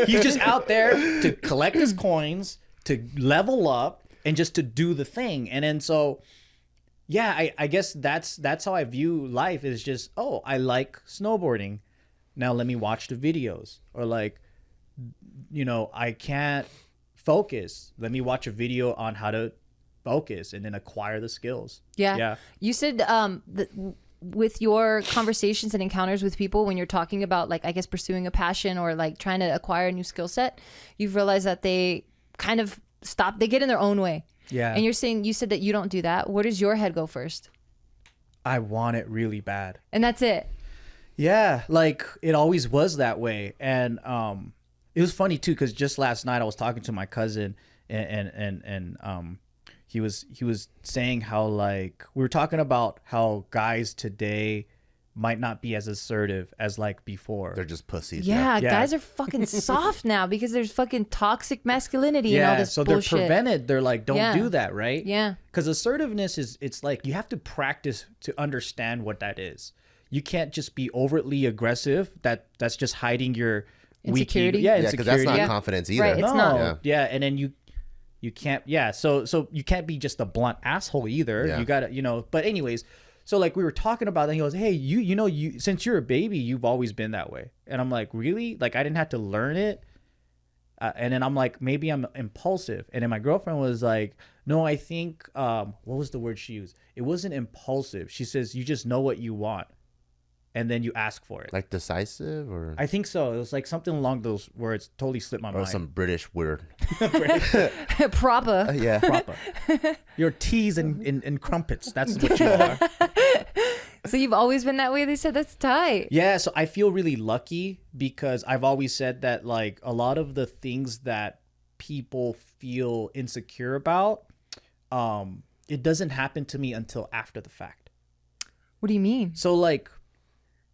he's just out there to collect his coins, to level up, and just to do the thing. And then so yeah, I guess that's how I view life, is just, oh, I like snowboarding. Now let me watch the videos. Or like, you know, I can't focus. Let me watch a video on how to focus and then acquire the skills. Yeah. You said with your conversations and encounters with people, when you're talking about like, I guess, pursuing a passion or like trying to acquire a new skill set, you've realized that they kind of stop, they get in their own way. Yeah. And you said that you don't do that. Where does your head go first? I want it really bad. And that's it. Yeah. Like it always was that way. And it was funny too, because just last night I was talking to my cousin and he was saying how like we were talking about how guys today might not be as assertive as like before. They're just pussies. Yeah, guys are fucking soft now because there's fucking toxic masculinity and all this so bullshit. They're prevented. They're like, don't do that, right? Yeah. Because assertiveness it's like you have to practice to understand what that is. You can't just be overtly aggressive. That's just hiding your insecurity. Yeah, because that's not confidence either. Right, it's not. Yeah, and then you can't. Yeah, so you can't be just a blunt asshole either. Yeah. You gotta, But anyways. So like we were talking about that, he goes, hey, you since you're a baby, you've always been that way. And I'm like, really? Like I didn't have to learn it. And then I'm like, maybe I'm impulsive. And then my girlfriend was like, no, I think, what was the word she used? It wasn't impulsive. She says, you just know what you want. And then you ask for it. Like decisive or? I think so. It was like something along those words. Totally slipped my mind. Or some British word. Proper. Yeah. Proper. Your teas and crumpets. That's what you are. So you've always been that way? They said that's tight. Yeah. So I feel really lucky because I've always said that like a lot of the things that people feel insecure about, it doesn't happen to me until after the fact. What do you mean? So like,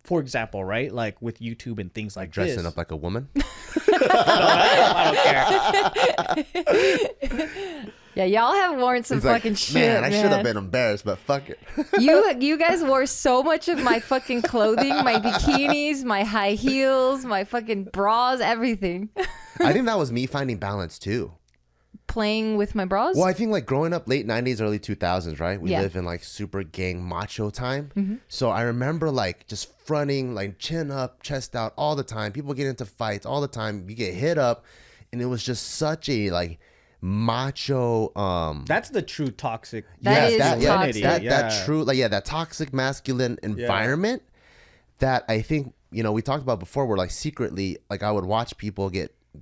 for example, right? Like with YouTube and things like dressing this. up like a woman. I don't care. Yeah, y'all have worn some fucking shit, man. I should have been embarrassed, but fuck it. You guys wore so much of my fucking clothing, my bikinis, my high heels, my fucking bras, everything. I think that was me finding balance too. Playing with my bras? Well, I think like growing up late 90s, early 2000s, right? We live in like super gang macho time. So I remember like just fronting, like chin up, chest out all the time. People get into fights all the time. You get hit up. And it was just such a like macho that's the true toxic that true like that toxic masculine environment that I think we talked about before, where like secretly like I would watch people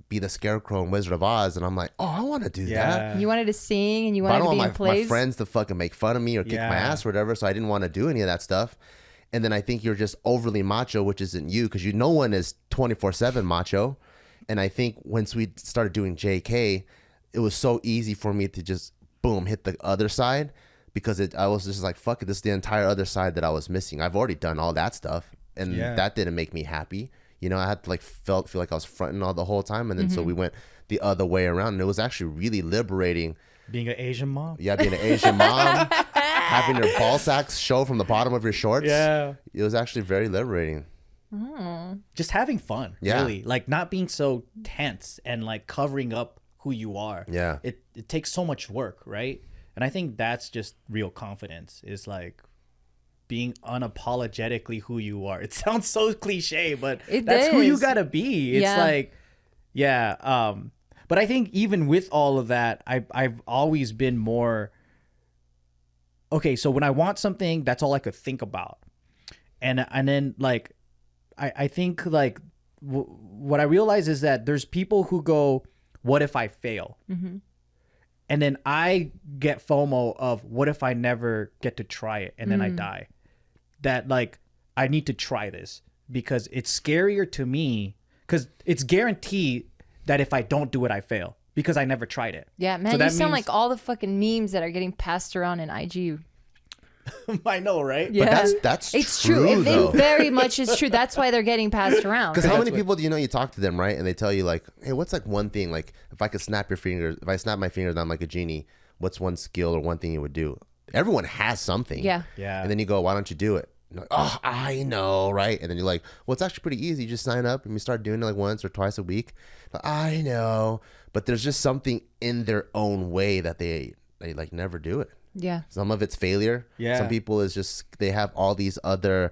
be the Scarecrow and Wizard of Oz, and I'm like, oh, I want to do that. You wanted to sing and you wanted to be in plays. My friends to fucking make fun of me or kick my ass or whatever, so I didn't want to do any of that stuff. And then I think you're just overly macho, which isn't you, because no one is 24/7 macho. And I think once we started doing JK, it was so easy for me to just boom hit the other side, because I was just like, fuck it, this is the entire other side that I was missing. I've already done all that stuff, and that didn't make me happy. I had to like feel like I was fronting all the whole time, and then so we went the other way around, and it was actually really liberating. Being an Asian mom. Yeah, being an Asian mom, having your ball sacks show from the bottom of your shorts. Yeah, it was actually very liberating. Just having fun, really, like not being so tense and like covering up who you are. Yeah, it takes so much work, right? And I think that's just real confidence, is like being unapologetically who you are. It sounds so cliche, but that's who you gotta be. It's like, but I think even with all of that, I've always been more, okay, so when I want something, that's all I could think about. And then like, I think like what I realize is that there's people who go, what if I fail? And then I get FOMO of, what if I never get to try it and then I die? That like, I need to try this because it's scarier to me, because it's guaranteed that if I don't do it, I fail because I never tried it. Yeah, man, so you sound like all the fucking memes that are getting passed around in IG. I know, right? Yeah, but that's it's true. It very much is true. That's why they're getting passed around. Because how many people do you talk to them, right? And they tell you like, hey, what's like one thing, like if I could snap your fingers, if I snap my fingers, I'm like a genie. What's one skill or one thing you would do? Everyone has something. Yeah. And then you go, why don't you do it? You're like, oh, I know, right? And then you're like, well, it's actually pretty easy. You just sign up and you start doing it like once or twice a week. Like, I know, but there's just something in their own way that they like never do it. Yeah. Some of it's failure. Yeah. Some people is just, they have all these other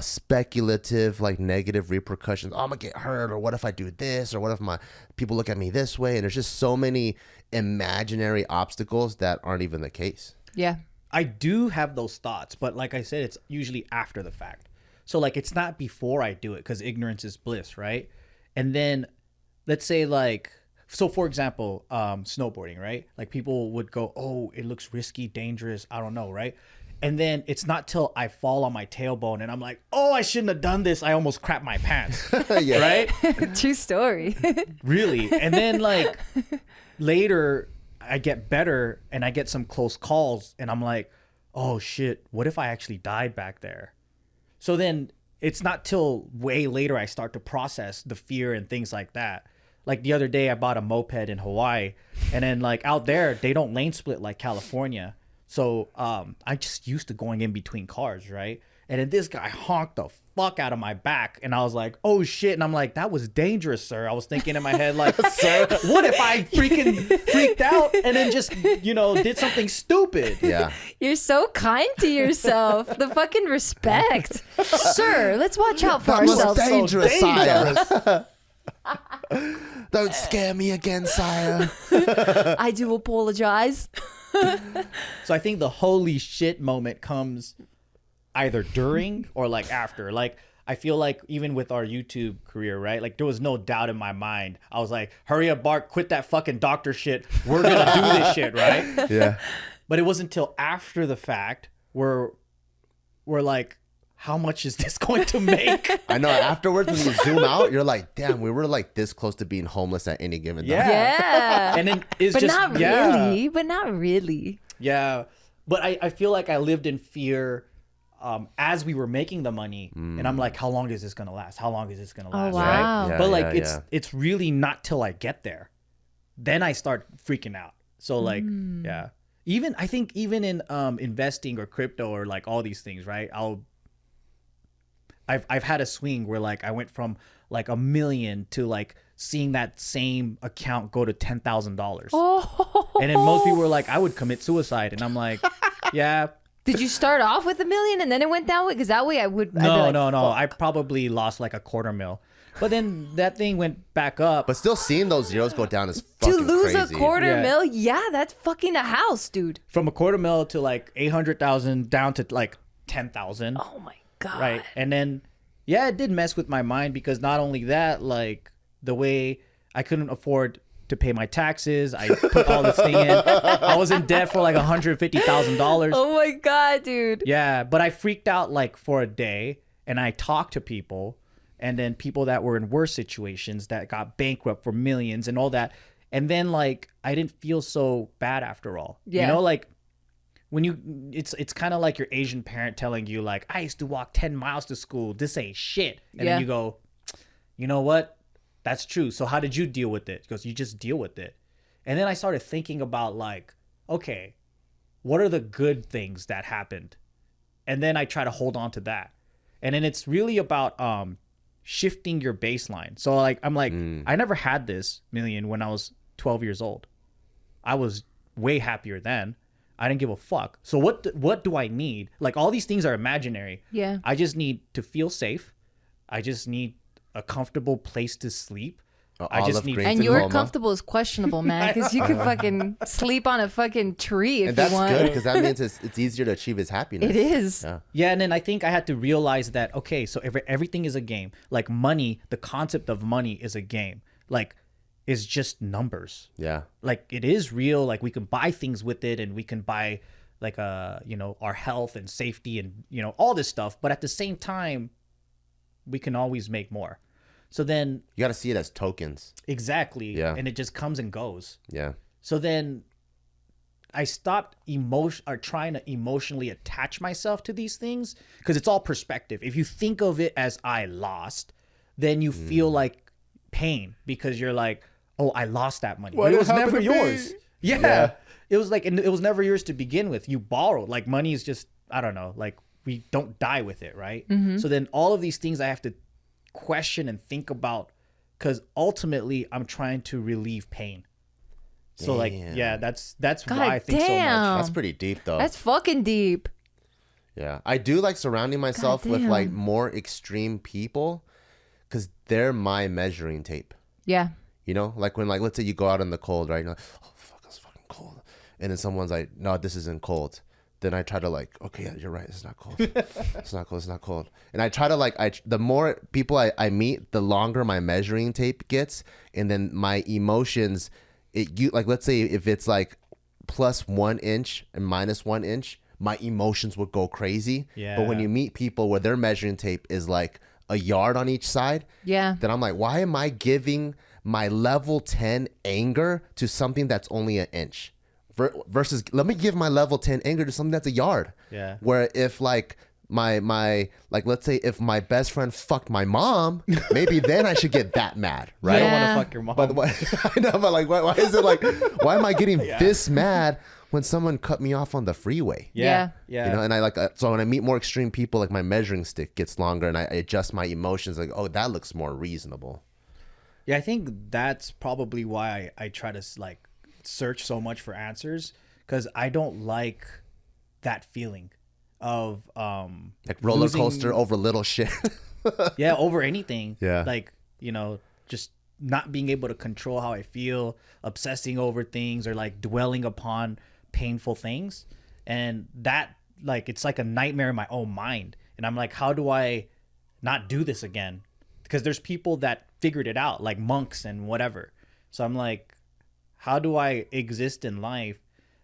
speculative, like negative repercussions. Oh, I'm gonna get hurt, or what if I do this, or what if my people look at me this way? And there's just so many imaginary obstacles that aren't even the case. Yeah. I do have those thoughts, but like I said, it's usually after the fact. So like, it's not before I do it, because ignorance is bliss, right? And then let's say like, so for example, snowboarding, right? Like people would go, oh, it looks risky, dangerous, I don't know, right? And then it's not till I fall on my tailbone and I'm like, oh, I shouldn't have done this, I almost crapped my pants. Right? True story. Really. And then like later I get better and I get some close calls and I'm like, oh shit, what if I actually died back there? So then it's not till way later I start to process the fear and things like that. Like the other day I bought a moped in Hawaii, and then like out there they don't lane split like California. So I just used to going in between cars, right? And then this guy honked the fuck out of my back, and I was like, oh shit. And I'm like, that was dangerous, sir. I was thinking in my head like, sir, what if I freaked out and then just, did something stupid? Yeah. You're so kind to yourself. The fucking respect. Sir, let's watch out for ourselves. That was dangerous, sire. Don't scare me again, sire. I do apologize. So I think the holy shit moment comes either during or like after. Like I feel like even with our YouTube career, right? Like there was no doubt in my mind. I was like, hurry up, Bart, quit that fucking doctor shit. We're gonna do this shit, right? Yeah. But it wasn't until after the fact where we're like, how much is this going to make? I know. Afterwards, when you zoom out, you're like, damn, we were like this close to being homeless at any given time. Yeah. And then it's but just, not really. But not really. Yeah. But I feel like I lived in fear as we were making the money. And I'm like, how long is this going to last? How long is this going to last? Oh, wow. Right? Yeah, but like, it's really not till I get there. Then I start freaking out. So like, yeah. Even I think even in investing or crypto or like all these things, right? I've had a swing where like I went from like $1 million to like seeing that same account go to $10,000. Oh. And then most people were like, I would commit suicide, and I'm like, yeah. Did you start off with $1 million and then it went that way? Because that way I would. No. I probably lost like $250,000. But then that thing went back up. But still seeing those zeros go down is fucking to lose crazy. a $250,000, yeah, that's fucking a house, dude. From $250,000 to like 800,000 down to like 10,000. Oh my god. Right. And then, yeah, it did mess with my mind because not only that, like the way I couldn't afford to pay my taxes, I put all this thing in. I was in debt for like $150,000. Oh my god, dude. Yeah, but I freaked out like for a day, and I talked to people, and then people that were in worse situations that got bankrupt for millions and all that. And then like I didn't feel so bad after all. Yeah. You know, like when it's kind of like your Asian parent telling you like, I used to walk 10 miles to school. This ain't shit. And then you go, you know what? That's true. So how did you deal with it? Because you just deal with it. And then I started thinking about like, okay, what are the good things that happened? And then I try to hold on to that. And then it's really about shifting your baseline. So like I'm like, I never had this million when I was 12 years old. I was way happier then. I didn't give a fuck. So what do I need? Like all these things are imaginary. Yeah. I just need to feel safe. I just need a comfortable place to sleep. I just need. And your comfortable is questionable, man, because you can fucking sleep on a fucking tree if you want. That's good because that means it's easier to achieve his happiness. It is. Yeah, and then I think I had to realize that, okay, so everything is a game. Like money, the concept of money is a game. Like, it's just numbers. Yeah. Like it is real. Like we can buy things with it, and we can buy like our health and safety and all this stuff. But at the same time, we can always make more. So then you got to see it as tokens. Exactly. Yeah. And it just comes and goes. Yeah. So then I stopped trying to emotionally attach myself to these things because it's all perspective. If you think of it as I lost, then you feel like pain because you're like, oh, I lost that money. But it was never yours. Yeah. It was like, and it was never yours to begin with. You borrowed. Like money is just, I don't know, like we don't die with it, right? Mm-hmm. So then all of these things I have to question and think about because ultimately I'm trying to relieve pain. So like, yeah, that's why I think so much. That's pretty deep though. That's fucking deep. Yeah. I do like surrounding myself with like more extreme people because they're my measuring tape. Yeah. You know, like when like let's say you go out in the cold, right? You're like, oh fuck, it's fucking cold. And then someone's like, no, this isn't cold. Then I try to like, okay, yeah, you're right. It's not cold. It's not cold. It's not cold. And I try to like, the more people I meet, the longer my measuring tape gets. And then my emotions, like, let's say if it's like plus 1 inch and minus 1 inch, my emotions would go crazy. Yeah. But when you meet people where their measuring tape is like a yard on each side, then I'm like, why am I giving my level 10 anger to something that's only an inch? Versus let me give my level 10 anger to something that's a yard. Yeah. Where if like my like let's say if my best friend fucked my mom, maybe then I should get that mad, right? I don't want to fuck your mom. But I know, but like why is it like why am I getting this mad when someone cut me off on the freeway? Yeah. You know, and I like so when I meet more extreme people, like my measuring stick gets longer and I adjust my emotions like, oh, that looks more reasonable. Yeah, I think that's probably why I try to like search so much for answers because I don't like that feeling of like roller coaster over little shit. Yeah, over anything. Yeah, like just not being able to control how I feel, obsessing over things or like dwelling upon painful things, and that like it's like a nightmare in my own mind. And I'm like, how do I not do this again? Because there's people that figured it out, like monks and whatever. So I'm like, how do I exist in life,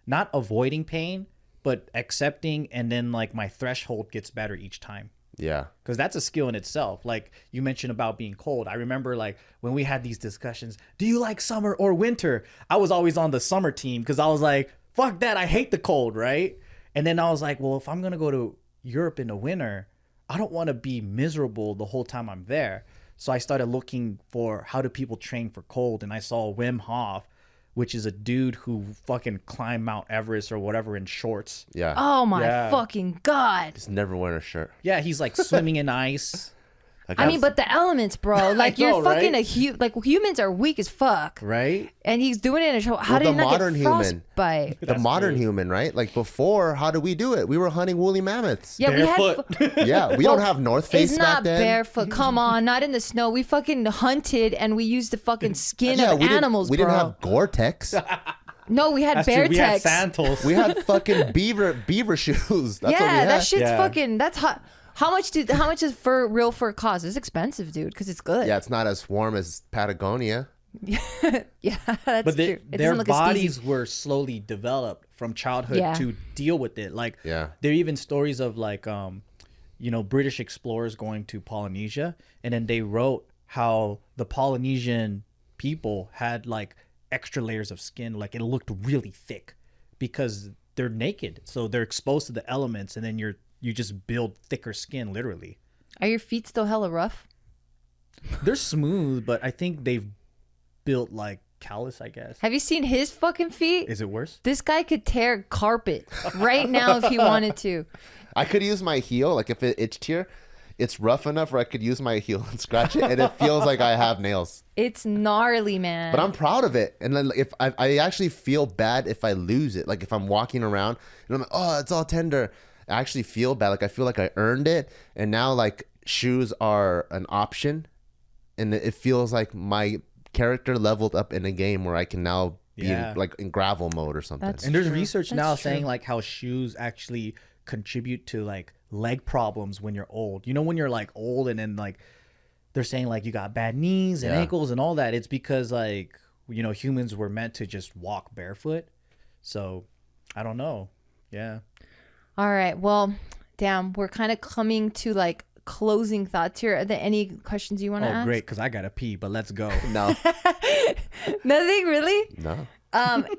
not avoiding pain, but accepting, and then like my threshold gets better each time. Yeah. Because that's a skill in itself. Like you mentioned about being cold. I remember like when we had these discussions, do you like summer or winter? I was always on the summer team because I was like, fuck that. I hate the cold, right? And then I was like, well, if I'm going to go to Europe in the winter, I don't want to be miserable the whole time I'm there. So I started looking for how do people train for cold. And I saw Wim Hof which is a dude who fucking climbed Mount Everest or whatever in shorts. Yeah. Oh my fucking God. Just never wearing a shirt. Yeah, he's like swimming in ice. I mean, but the elements, bro. Like, you're fucking right? like, humans are weak as fuck. Right? And he's doing it in a show. How did he not get frostbite? The modern human, right? Like, before, how did we do it? We were hunting woolly mammoths. Yeah, Barefoot. Yeah, we don't have North Face It's back not then. barefoot. Come on, not in the snow. We fucking hunted and we used the fucking skin of animals, we bro. didn't have Gore-Tex. No, we had bear We had tex. sandals. We had fucking beaver shoes. That's what we Yeah, had. that shit's fucking. That's hot. How much does real fur cost? It's expensive, dude, because it's good. Yeah, it's not as warm as Patagonia. Yeah, that's But true. It their doesn't look as bodies steezy. were slowly developed from childhood to deal with it. Like, Yeah. there are even stories of like, British explorers going to Polynesia, and then they wrote how the Polynesian people had like extra layers of skin, like it looked really thick because they're naked, so they're exposed to the elements, and then you just build thicker skin, literally. Are your feet still hella rough? They're smooth, but I think they've built like callus, I guess. Have you seen his fucking feet? Is it worse? This guy could tear carpet right now if he wanted to. I could use my heel, like if it itched here, it's rough enough where I could use my heel and scratch it, and it feels like I have nails. It's gnarly, man. But I'm proud of it, and then if I actually feel bad if I lose it, like if I'm walking around and I'm like, oh, it's all tender. I actually feel bad, like I feel like I earned it, and now like shoes are an option, and it feels like my character leveled up in a game where I can now be like in gravel mode or something. And there's research That's now true. saying like how shoes actually contribute to like leg problems when you're old. You know, when you're like old and then like they're saying like you got bad knees and ankles and all that. It's because like, humans were meant to just walk barefoot. So I don't know. Yeah. All right. Well, damn, we're kind of coming to like closing thoughts here. Are there any questions you want to ask? Oh, great. Because I got to pee, but let's go. No. Nothing really? No.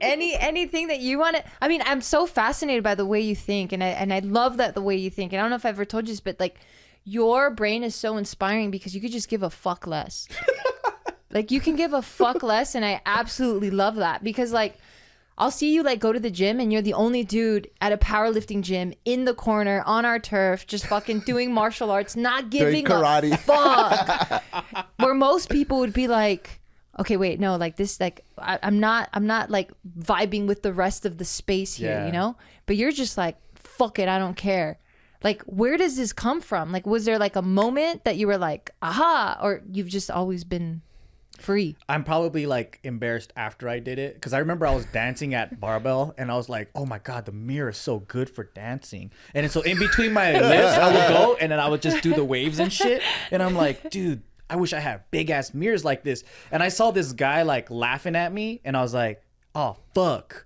Anything that you want to, I mean, I'm so fascinated by the way you think, and I love that the way you think. And I don't know if I've ever told you this, but like your brain is so inspiring because you could just give a fuck less. Like you can give a fuck less, and I absolutely love that because like I'll see you like go to the gym and you're the only dude at a powerlifting gym in the corner on our turf, just fucking doing martial arts, not giving karate. a fuck. Where most people would be like, okay, wait, no, like this, like I'm not like vibing with the rest of the space here, you know? But you're just like, fuck it, I don't care. Like, where does this come from? Like, was there like a moment that you were like, aha, or you've just always been free? I'm probably like embarrassed after I did it because I remember I was dancing at Barbell and I was like, oh my God, the mirror is so good for dancing. And then so in between my lifts, I would go and then I would just do the waves and shit. And I'm like, dude, I wish I had big ass mirrors like this. And I saw this guy like laughing at me and I was like, oh, fuck.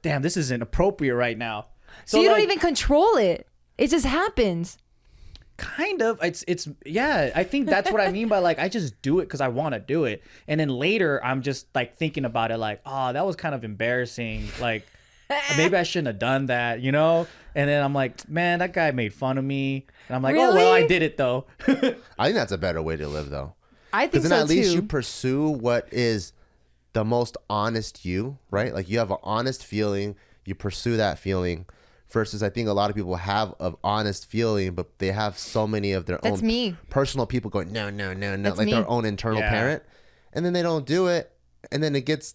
Damn, this isn't appropriate right now. So you like, don't even control it. It just happens. Kind of. It's yeah, I think that's what I mean by like I just do it because I want to do it, and then later I'm just like thinking about it like, oh, that was kind of embarrassing, like maybe I shouldn't have done that, and then I'm like, man, that guy made fun of me, and I'm like, oh well, I did it though. I think that's a better way to live though. I think Because so then at least too. you pursue what is the most honest you, right? Like you have an honest feeling, you pursue that feeling. Versus, I think a lot of people have an honest feeling, but they have so many of their own personal people going, no, That's like me. their own internal parent. And then they don't do it. And then it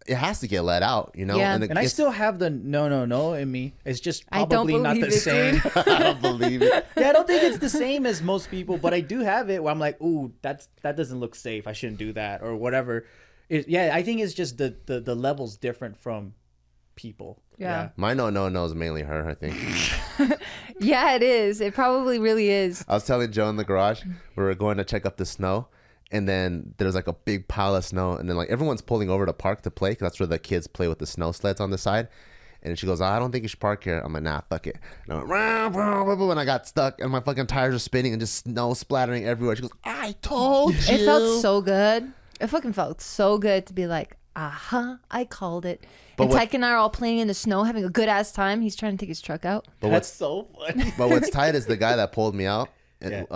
has to get let out, Yeah. And I still have the no in me. It's just probably not the it, same. I don't believe it. Yeah, I don't think it's the same as most people, but I do have it where I'm like, ooh, that doesn't look safe. I shouldn't do that or whatever. I think it's just the level's different from people. Yeah. My no is mainly her, I think. Yeah, it is. It probably really is. I was telling Joe in the garage, we were going to check up the snow. And then there's like a big pile of snow. And then like everyone's pulling over to park to play because that's where the kids play with the snow sleds on the side. And she goes, I don't think you should park here. I'm like, nah, fuck it. And I went, rah, rah, rah, rah, and I got stuck and my fucking tires are spinning and just snow splattering everywhere. She goes, I told you. It felt so good. It fucking felt so good to be like, I called it. And Tyke and I are all playing in the snow, having a good ass time. He's trying to take his truck out. But That's so funny. But what's tight is the guy that pulled me out. And,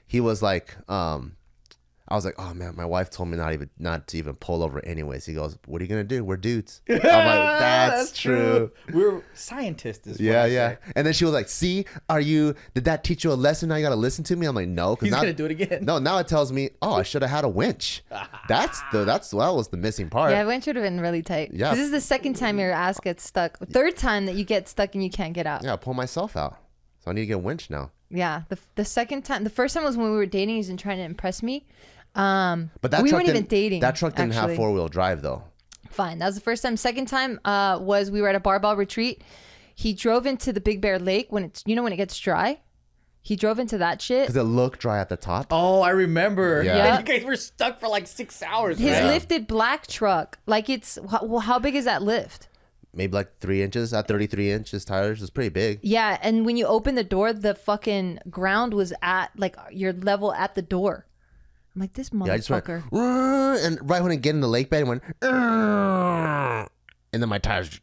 he was like, I I was like, oh man, my wife told me not to even pull over anyways. He goes, what are you gonna do? We're dudes. I'm like, that's true. We're scientists. Is Yeah. And then she was like, see, did that teach you a lesson? Now you gotta listen to me. I'm like, no, He's gonna do it again. No, now it tells me, oh, I should have had a winch. That was the missing part. Yeah, a winch would have been really tight. Yeah. This is the second time your ass gets stuck. Third time that you get stuck and you can't get out. Yeah, I pull myself out. So I need to get a winch now. Yeah, the second time, the first time was when we were dating. He's been trying to impress me. But we weren't even dating. That truck didn't have 4-wheel drive though. Fine, that was the first time. Second time was we were at a barbell retreat. He drove into the Big Bear Lake when when it gets dry. He drove into that shit. Because it looked dry at the top. Oh, I remember. Yeah. You guys were stuck for like 6 hours. His right? lifted black truck, like how big is that lift? Maybe like 3 inches at 33 inches tires. It's pretty big. Yeah, and when you open the door, the fucking ground was at like your level at the door. I'm like, this motherfucker. Yeah, I just went, and right when I get in the lake bed, it went, and then my tires.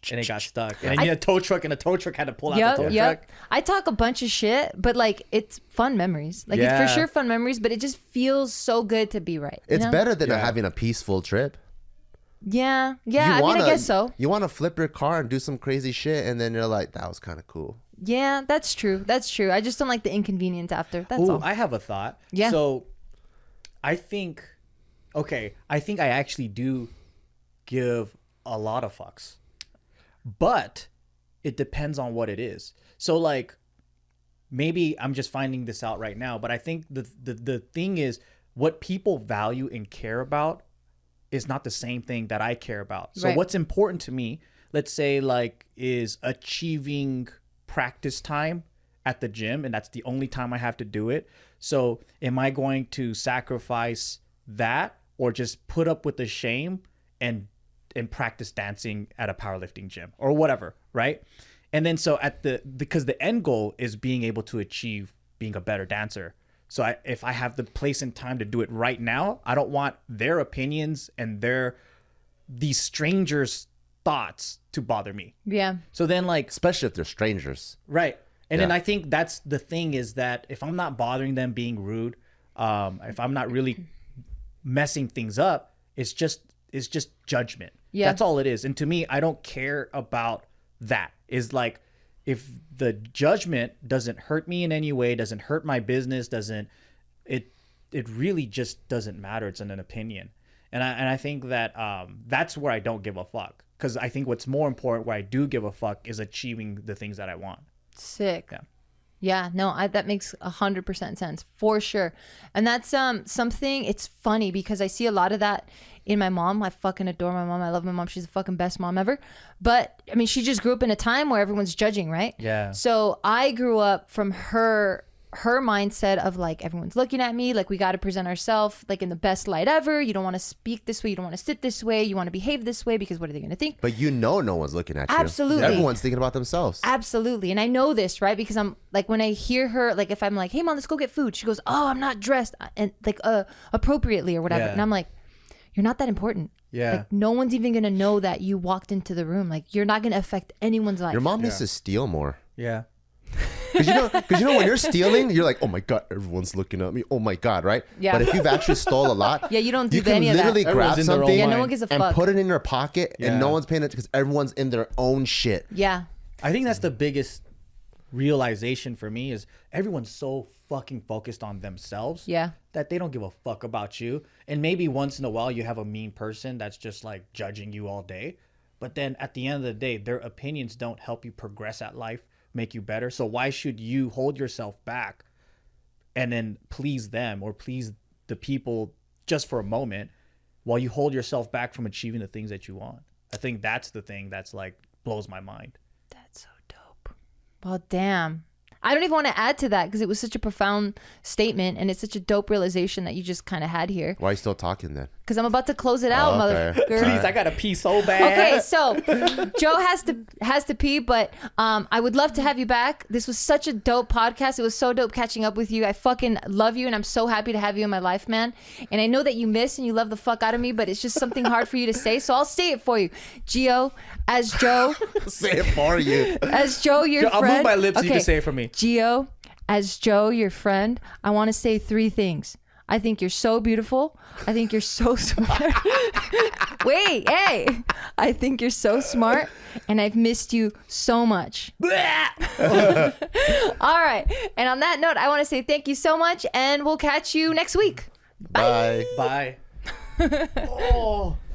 And it got stuck. And then you had a tow truck, and the tow truck had to pull out the tow truck. I talk a bunch of shit, but like it's fun memories. Like it's for sure fun memories, but it just feels so good to be right. It's better than having a peaceful trip. Yeah. I guess so. You want to flip your car and do some crazy shit, and then you're like, that was kind of cool. Yeah, that's true. I just don't like the inconvenience after. That's all. I have a thought. Yeah. So I think I actually do give a lot of fucks, but it depends on what it is. So like, maybe I'm just finding this out right now, but I think the thing is what people value and care about is not the same thing that I care about. So what's important to me, let's say like, is achieving practice time at the gym, and that's the only time I have to do it. So am I going to sacrifice that or just put up with the shame and practice dancing at a powerlifting gym or whatever, right? And then so because the end goal is being able to achieve being a better dancer. So if I have the place and time to do it right now, I don't want their opinions and these strangers' thoughts to bother me. Yeah. So then like, especially if they're strangers. Right. And then I think that's the thing, is that if I'm not bothering them being rude, if I'm not really messing things up, it's just judgment. Yeah. That's all it is. And to me, I don't care about that. Is like, if the judgment doesn't hurt me in any way, doesn't hurt my business, it really just doesn't matter. It's an opinion. And I think that that's where I don't give a fuck. Because I think what's more important, where I do give a fuck, is achieving the things that I want. Sick. Yeah, no, that makes 100% sense for sure. And that's something. It's funny because I see a lot of that in my mom. I fucking adore my mom. I love my mom. She's the fucking best mom ever. But I mean, she just grew up in a time where everyone's judging, right? Yeah. So I grew up from her mindset of like, everyone's looking at me, like we got to present ourselves like in the best light ever. You don't want to speak this way, you don't want to sit this way, you want to behave this way, because what are they going to think? But no one's looking at you. Absolutely. Everyone's thinking about themselves. Absolutely. And I know this, right? Because I'm like, when I hear her, like if I'm like, hey mom, let's go get food, she goes, oh, I'm not dressed and like appropriately or whatever. And I'm like, you're not that important. Yeah. Like no one's even going to know that you walked into the room. Like you're not going to affect anyone's life. Your mom needs to steal more. Yeah. Because you know when you're stealing, you're like, oh my god, everyone's looking at me. Oh my god, right? Yeah. But if you've actually stole a lot, you don't do you can any of that. literally grab something, no one gives a fuck, and put it in your pocket, and no one's paying it because everyone's in their own shit. Yeah. I think that's the biggest realization for me, is everyone's so fucking focused on themselves that they don't give a fuck about you. And maybe once in a while you have a mean person that's just like judging you all day, but then at the end of the day, their opinions don't help you progress at life, make you better. So why should you hold yourself back and then please them or please the people just for a moment while you hold yourself back from achieving the things that you want? I think that's the thing that's like blows my mind. That's so dope. Well, damn. I don't even want to add to that because it was such a profound statement and it's such a dope realization that you just kind of had here. Why are you still talking then? Because I'm about to close it out, motherfucker. Please, I gotta pee so bad. Okay, so Joe has to pee, but I would love to have you back. This was such a dope podcast. It was so dope catching up with you. I fucking love you, and I'm so happy to have you in my life, man. And I know that you miss and you love the fuck out of me, but it's just something hard for you to say, so I'll say it for you. Gio, as Joe. Say it for you. As Joe, your friend. I'll move my lips so you can say it for me. Gio, as Joe, your friend, I want to say 3 things. I think you're so beautiful. I think you're so smart. Wait, hey. I think you're so smart, and I've missed you so much. All right. And on that note, I want to say thank you so much, and we'll catch you next week. Bye. Bye. Oh.